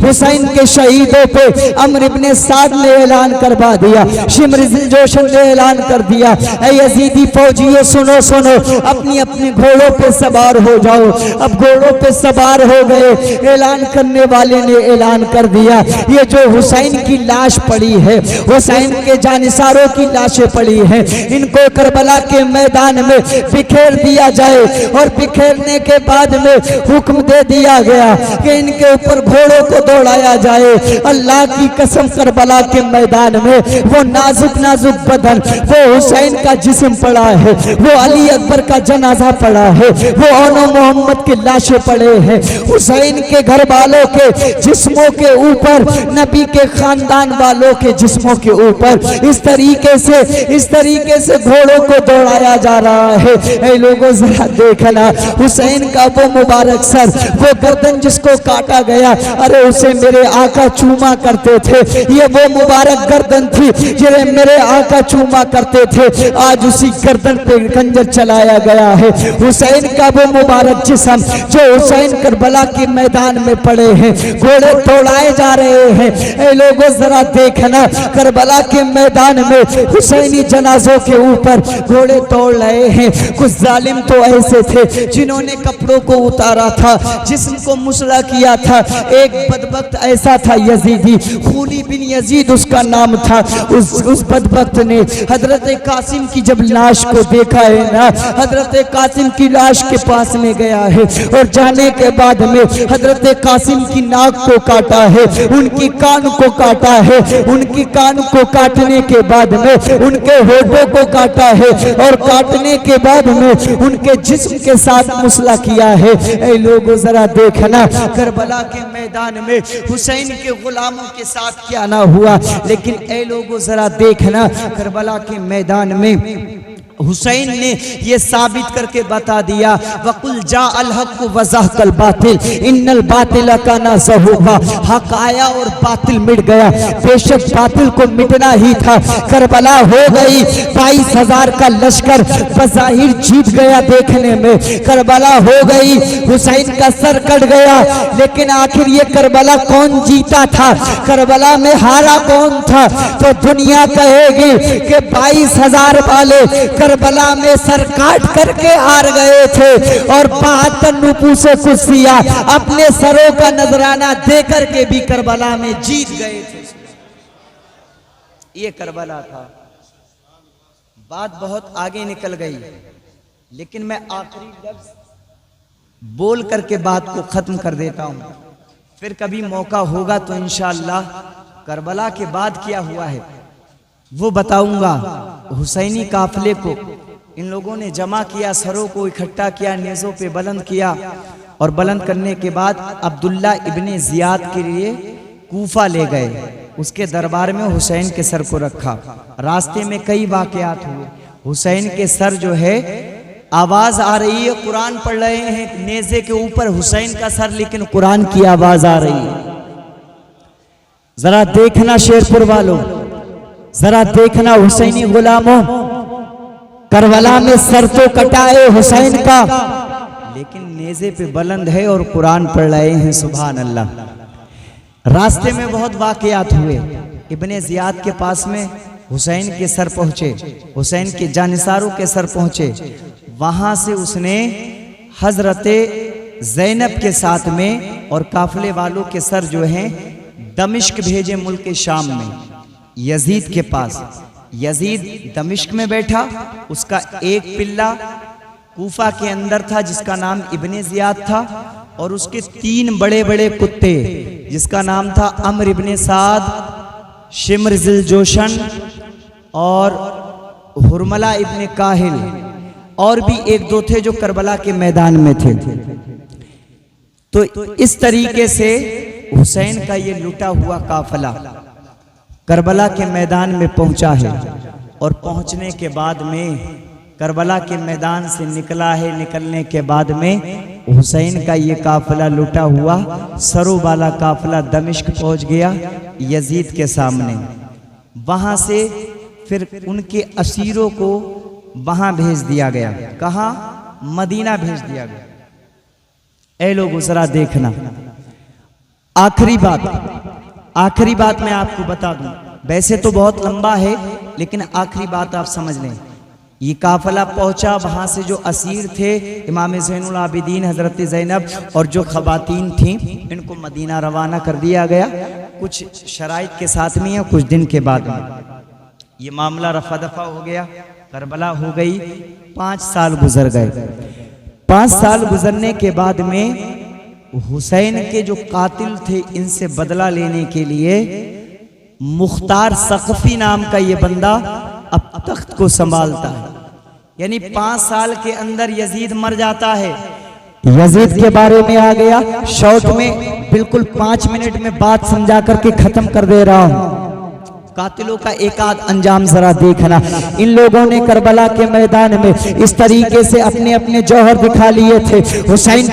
हुसैन के शहीदों पे अम्र इब्ने साद ने ऐलान करवा दिया, शिमर जोशन ने ऐलान कर दिया, ऐ यजीदी फौजियों सुनो सुनो, अपनी अपने घोड़ों पे सवार हो जाओ। अब घोड़ों पे सवार हो गए। ऐलान करने वाले ने ऐलान कर दिया, ये जो हुसैन की लाश पड़ी है, हुसैन के जानिसारों की लाशें पड़ी हैं, इनको करबला के मैदान में बिखेर दिया जाए। और बिखेरने के बाद में हुक्म दे दिया गया कि इनके ऊपर घोड़ों को दौड़ाया जाए। अल्लाह की कसम, करबला के मैदान में वो नाजुक नाजुक बदन, वो हुसैन का जिस्म पड़ा है, वो अली अकबर का जनाजा पड़ा है, वो ओनो मोहम्मद की लाशें पड़े हैं। हुसैन के घर वालों के जिस्मों के ऊपर, नबी के खानदान वालों के जिस्मों के ऊपर इस तरीके से घोड़ों को दौड़ाया जा रहा है। ऐ लोगों जरा देखना, हुसैन का वो मुबारक सर, वो गर्दन जिसको काटा गया, अरे उसे मेरे आका चूमा करते थे। ये वो मुबारक गर्दन थी जिन्हें मेरे आका चूमा करते थे, आज उसी गर्दन पे खंजर चलाया गया है। हुसैन का वो मुबारक जिस्म जो हुसैन करबला के मैदान में पड़े हैं, घोड़े दौड़ाए जा रहे हैं। ऐ लोगों जरा देखना, करबला के मैदान में हुसैनी जनाजों के ऊपर घोड़े तोड़ रहे हैं। कुछ जालिम तो ऐसे थे जिन्होंने कपड़ों को उतारा था, जिस्म को मुसला किया था। एक बदबख्त ऐसा था यजीदी, खूनी बिन यजीद उसका नाम था। उस बदबख्त ने हजरत कासिम की जब लाश को देखा है ना, हजरत कासिम की लाश के पास में गया है और जाने के बाद में हजरत कासिम की नाक को काटा है, उनकी कान को काटा है, उनकी कान को काटने के बाद में उनके होठों को काटा है और काटने के बाद में उनके जिस्म के साथ मुसला किया है। ऐ लोगों जरा देखना, करबला के मैदान में हुसैन के गुलामों के साथ क्या ना हुआ। लेकिन ऐ लोगों जरा देखना, करबला के मैदान में हुसैन ने ये साबित करके बता दिया, वकुल जा अल हक वज़हकल बातिल इन्नल बातिल काना ज़हूक़ा, हक आया और बातिल मिट गया। बेशक बातिल को मिटना ही था। करबला हो गई, 22,000 का लश्कर बज़ाहिर जीत गया। देखने में करबला हो गई, हुसैन का सर कट गया, लेकिन आखिर ये करबला कौन जीता था, करबला में हारा कौन था? तो दुनिया कहेगी कि 22,000 वाले करबला में सर काट करके हार गए थे और 72 नुपूसे कुर्सियां अपने सरों का नजराना दे करके भी करबला में जीत गए थे। ये करबला था। बात बहुत आगे निकल गई, लेकिन मैं आखिरी लफ्ज बोल करके बात को खत्म कर देता हूं। फिर कभी मौका होगा तो इंशाअल्लाह करबला के बाद क्या हुआ है वो बताऊंगा। हुसैनी काफिले को इन लोगों ने जमा किया, सरों को इकट्ठा किया, नेज़ों पे बुलंद किया और बुलंद करने के बाद अब्दुल्ला इब्ने जियाद के लिए कूफा ले गए। उसके दरबार में हुसैन के सर को रखा। रास्ते में कई वाकयात हुए। हुसैन के सर जो है, आवाज आ रही है, कुरान पढ़ रहे हैं नेज़े के ऊपर हुसैन का सर, लेकिन कुरान की आवाज आ रही है। जरा देखना शेरपुर वालों, जरा देखना हुसैनी गुलामों, करबला में सर तो कटाए हुसैन का, लेकिन नेज़े पे बुलंद है और कुरान पढ़ रहे हैं। सुभान अल्लाह। रास्ते में बहुत वाकयात हुए। इब्ने जियाद के पास में हुसैन के सर पहुंचे, हुसैन के जानिसारों के सर पहुंचे। वहां से उसने हजरते ज़ैनब के साथ में और काफिले वालों के सर जो हैं दमिश्क भेजे, मुल्क शाम में यजीद के पास। यजीद दमिश्क में बैठा, उसका एक पिल्ला कूफा के अंदर था जिसका नाम इब्ने जियाद था, और उसके 3 बड़े बड़े कुत्ते जिसका नाम था अम्र इब्ने साद, शिम्र जिल जोशन और हुरमला इब्ने काहिल, और भी 1-2 थे जो करबला के मैदान में थे। तो इस तरीके से हुसैन का ये लुटा हुआ काफिला करबला के मैदान में पहुंचा है। और पहुंचने के बाद में करबला के मैदान से निकला है। निकलने के बाद में हुसैन का ये काफिला लुटा हुआ सरों वाला काफिला दमिश्क पहुंच गया यजीद के सामने। वहां से फिर उनके असीरों को वहां भेज दिया गया। कहाँ? मदीना भेज दिया गया। ऐ लोगों जरा देखना, आखिरी बात मैं आपको बता दूं। वैसे तो बहुत लंबा है, लेकिन आखिरी बात आप समझ लें। ये काफिला पहुंचा, वहां से जो असीर थे इमाम ज़ैनुल आबिदीन हजरत ज़ैनब और जो खवातीन थीं, इनको मदीना रवाना कर दिया गया। कुछ शराइत के साथ में या कुछ दिन के बाद में ये मामला रफा दफा हो गया, करबला हो गई। 5 साल गुजर गए। 5 साल गुजरने के बाद में हुसैन के जो कातिल थे, इनसे बदला लेने के लिए मुख्तार सक़फ़ी नाम का ये बंदा अब तख्त को संभालता है। यानी 5 साल के अंदर यजीद मर जाता है। यजीद के बारे में आ गया शॉर्ट में, बिल्कुल 5 मिनट में बात समझा करके खत्म कर दे रहा हूं। कातिलों का एक आध अंजाम जरा देखना। इन लोगों ने करबला के मैदान में इस तरीके से अपने अपने जौहर दिखा लिए थे। हुसैन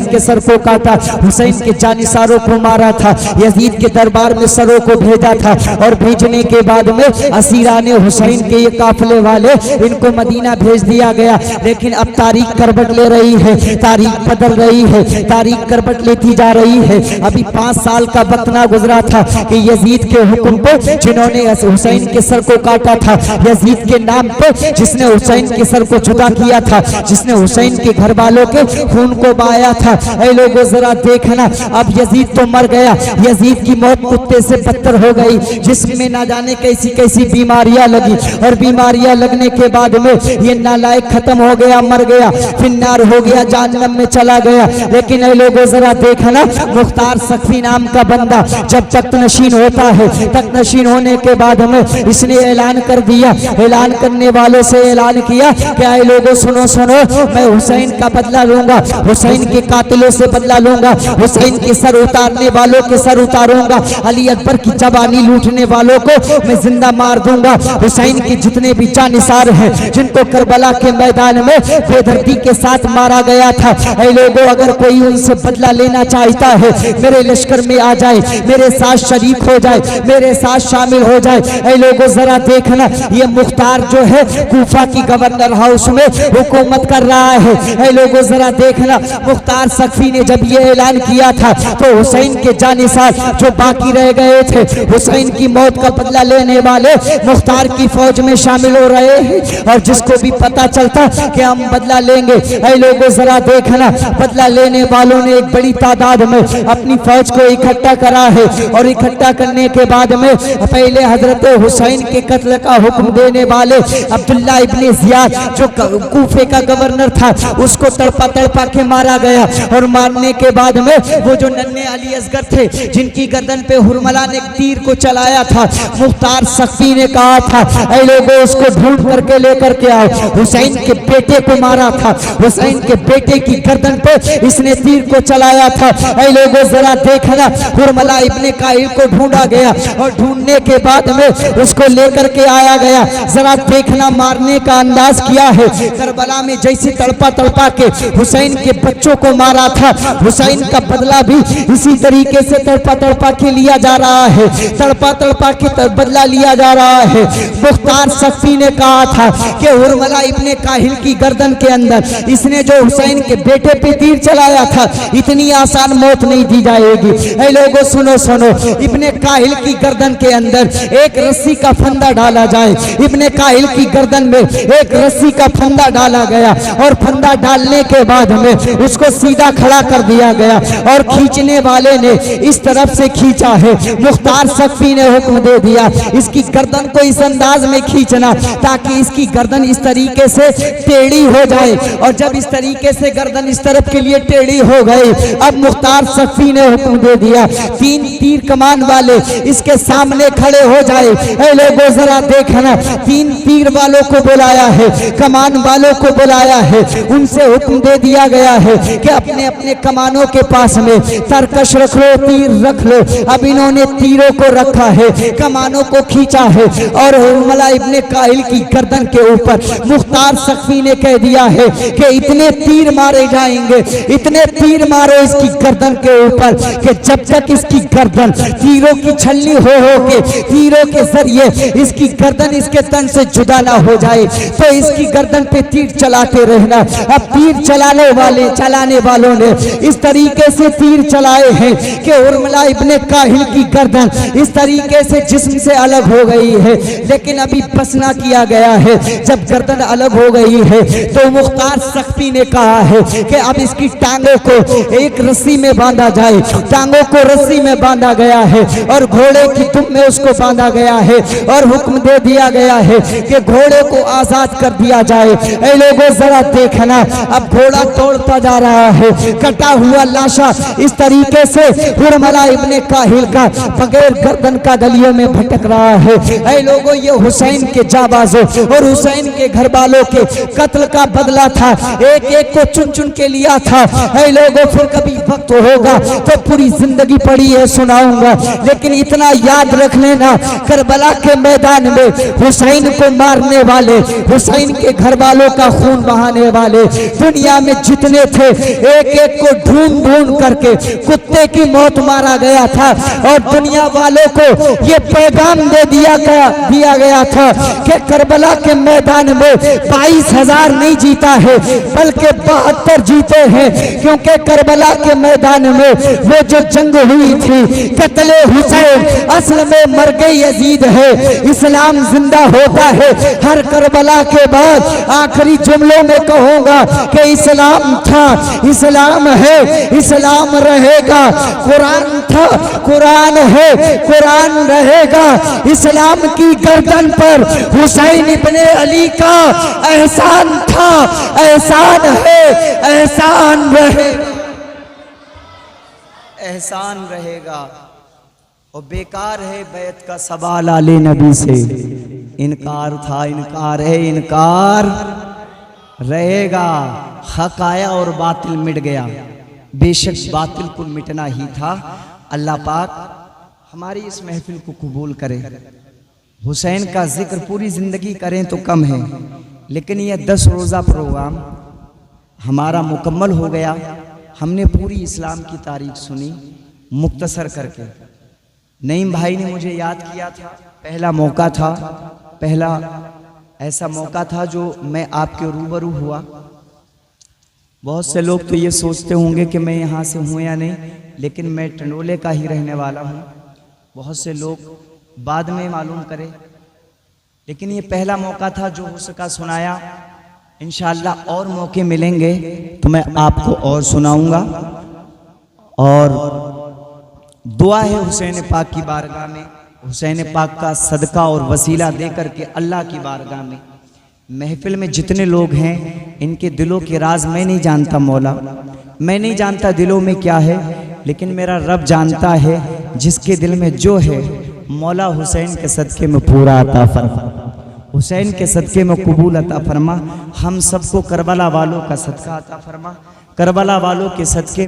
के सर को काटा, हुसैन के जानिसारों को मारा था, यजीद के दरबार में सरों को भेजा था, और भेजने के बाद में असीराने हुसैन के ये काफिले वाले इनको मदीना भेज दिया गया। लेकिन अब तारीख करवट ले रही है, तारीख बदल रही है, तारीख करवट लेती जा रही है। अभी 5 साल का वक्त ना गुजरा था कि यजीद के हुक्म पे, जिन्होंने हुसैन के सर को काटा था, यजीद के नाम पे जिसने हुसैन के सर को जुदा किया था, जिसने हुसैन के घर वालों के खून को बहाया था। ऐ लोगों जरा देखना, अब यजीद तो मर गया, यजीद की मौत कुत्ते से बदतर हो गई, जिसमें ना जाने कैसी कैसी बीमारियां लगी, और बीमारियां लगने के बाद में ये नालायक खत्म हो गया, मर गया, फिन्नार हो गया, जहन्नम में चला गया। लेकिन ऐ लोगों जरा देखना, मुख्तार सक़फ़ी नाम का बंदा जब तख्त नशीन होता है, तख्त नशीन होने के बाद में इसने ऐलान कर दिया, ऐलान करने वालों से ऐलान किया कि आए लोगों सुनो सुनो, मैं हुसैन का बदला लूंगा, हुसैन के कातिलों से बदला लूंगा, हुसैन के सर उतारने वालों के सर उतारूंगा, अली अकबर की जवानी लूटने वालों को मैं जिंदा मार दूंगा। हुसैन के जितने भी जानिसार हैं, जिनको करबला के मैदान में बेदर्दी के साथ मारा गया था, ऐ लोगों अगर कोई उनसे बदला लेना चाहता है, मेरे लश्कर में आ जाए, मेरे साथ शरीक हो जाए, मेरे साथ शामिल हो जाए। ऐ लोगों जरा देखना, ये मुख्तार जो है कूफा की गवर्नर हाउस में हुकूमत कर रहा है। ऐ लोगों जरा देखना, मुख्तार सक़फ़ी ने जब ये ऐलान किया था तो हुसैन के जानिसार जो बाकी रह गए थे, हुसैन की मौत का बदला लेने वाले मुख्तार की फौज में शामिल हो रहे हैं, और जिसको भी पता चलता कि हम बदला लेंगे, ऐ लोगों जरा देखना, बदला लेने वालों ने एक बड़ी तादाद में अपनी फौज को इकट्ठा करा है, और इकट्ठा करने के बाद में पहले हजरत हुसैन के कत्ल का हुक्म देने वाले अब्दुल्ला इब्ने जियाद जो कूफे का गवर्नर था उसको तड़पा तड़पा के मारा गया। और मारने के बाद में वो जो नन्हे अली असगर थे जिनकी गर्दन पे हुरमला ने तीर को चलाया था, मुख्तार सख्ती ने कहा था ऐ लोगों उसको ढूंढ करके लेकर के आओ। हुसैन के बेटे को मारा था, हुसैन के बेटे की गर्दन पे इसने तीर को चलाया था। ऐ लोगों जरा देखना, हुरमला इब्ने काहिल को ढूंढा गया और ढूंढने के बाद में उसको लेकर के आया गया। जरा देखना मारने का अंदाज किया है। करबला में जैसे तड़पा तड़पा के हुसैन के बच्चों को मारा था, हुसैन का बदला भी इसी तरीके से तड़पा तड़पा के लिया जा रहा है, तड़पा तड़पा के बदला लिया जा रहा है। मुख्तार सख्ती ने कहा था कि हुरमला इब्ने काहिल की गर्दन के अंदर इसने जो हुसैन के बेटे पे तीर चलाया था, इतनी आसान मौत नहीं दी जाएगी। ऐ लोगों सुनो सुनो, इब्ने काहिल की गर्दन के अंदर एक रस्सी का फंदा डाला जाए। इब्ने काहिल की गर्दन में एक रस्सी का फंदा डाला गया और फंदा डालने के बाद में उसको सीधा खड़ा कर दिया गया और खींचने वाले ने इस तरफ से खींचा है। मुख्तार सख्ती ने हुक्म दे दिया इसकी गर्दन को इस अंदाज में खींचना ताकि इसकी गर्दन इस तरीके से टेढ़ी हो जाए। और जब इस तरीके से गर्दन इस तरफ के लिए टेढ़ी हो गई, अब मुख्तार सख्ती ने हुक्म दे दिया 3 तीर कमान वाले इसके सामने खड़े हो जाए। ऐ लोगों जरा देखना, 3 तीर वालों को बुलाया है, कमान वालों को बुलाया है, उनसे हुक्म दे दिया गया है कि अपने अपने कमानों के पास में तरकश रख लो, तीर रख लो। अब इन्होंने तीरों को रखा है, कमानों को खींचा है और हुरमला इब्ने काहिल की गर्दन के ऊपर मुख्तार सख्ती ने कह दिया है कि इतने तीर मारे जाएंगे, इतने तीर मारो इसकी गर्दन के ऊपर कि जब तक इसकी गर्दन तीरों की छलनी हो के तीरों के जरिए इसकी गर्दन इसके तन से जुदा ना हो जाए तो इसकी गर्दन पे तीर चलाते रहना। अब तीर चलाने वालों ने इस तरीके से तीर चलाए हैं कि हुरमला इब्ने काहिल की गर्दन इस तरीके से जिस्म से अलग हो गई है, लेकिन अभी बस ना किया गया है। जब गर्दन अलग हो गई है तो मुख्तार सख्ती ने कहा है कि अब इसकी टांगों को एक रस्सी में बांधा जाए। टांगों को रस्सी में बांधा गया है और घोड़े की दुम में उसको बांधा गया है और हुक्म दे दिया गया है कि घोड़े को आजाद कर दिया जाए। ऐ लोगों जरा देखना, अब घोड़ा दौड़ता जा रहा है, कटा हुआ लाशा इस तरीके से हुरमला इब्ने काहिल का बगैर गर्दन का गलियों में भटक रहा है। ऐ लोगों ये हुसैन के जाबाजों और हुसैन के घर वालों के कत्ल का बदला था, एक एक को चुन चुन के लिया था। ऐ लोगों फिर कभी वक्त होगा तो पूरी जिंदगी पड़ी है सुनाऊंगा, लेकिन इतना याद रख लेना करबला के मैदान में हुसैन को मारने वाले, हुसैन के घर वालों का खून बहाने वाले दुनिया में जितने थे एक एक को ढूंढ ढूंढ करके कुत्ते की मौत मारा गया था। और दुनिया वालों को ये पैगाम दे दिया गया था कि करबला के मैदान में 22,000 नहीं जीता है बल्कि 72 जीते हैं, क्योंकि करबला के मैदान में वो जो जंग हुई थी कत्ले हुसैन असल में मर गई यजीद है, इस्लाम जिंदा होता है। हर करबला के बाद आखिरी जुमलों में कहूंगा कि इस्लाम था, इस्लाम है, इस्लाम रहेगा। कुरान था, कुरान है, कुरान रहेगा। इस्लाम की गर्दन पर हुसैन इब्ने अली का एहसान था, एहसान है, एहसान रहेगा, एहसान रहेगा। और बेकार है बैत का सवाल आले नबी से, इनकार था, इनकार है, इनकार रहेगा। हक आया और बातिल मिट गया, बेशक बातिल को मिटना ही था। अल्लाह पाक हमारी इस महफिल को कबूल करे। हुसैन का जिक्र पूरी जिंदगी करें तो कम है, लेकिन यह 10 रोज़ा प्रोग्राम हमारा मुकम्मल हो गया। हमने पूरी इस्लाम की तारीख सुनी मुख्तसर करके। नईम भाई ने मुझे याद किया था, पहला मौका था, पहला ऐसा मौका था जो मैं आपके रूबरू हुआ। बहुत से लोग तो ये सोचते होंगे कि मैं यहाँ से हूँ या नहीं, लेकिन मैं टंडोले का ही रहने वाला हूँ। बहुत से लोग बाद में मालूम करें, लेकिन ये पहला मौका था जो हो सका सुनाया। इंशाअल्लाह और मौके मिलेंगे तो मैं आपको और सुनाऊंगा। और दुआ है हुसैन पाक की बारगाह में, हुसैन पाक का सदका और वसीला दे करके अल्लाह की बारगाह में महफिल में जितने लोग हैं इनके दिलों के राज मैं नहीं जानता मौला, मैं नहीं जानता दिलों में क्या है, लेकिन मेरा रब जानता है जिसके दिल में जो है मौला हुसैन के सदके में पूरा अता फरमा, हुसैन के सदके में कबूल अता फरमा। हम सबको करबला वालों का सदका अता फरमा, करबला वालों के सदके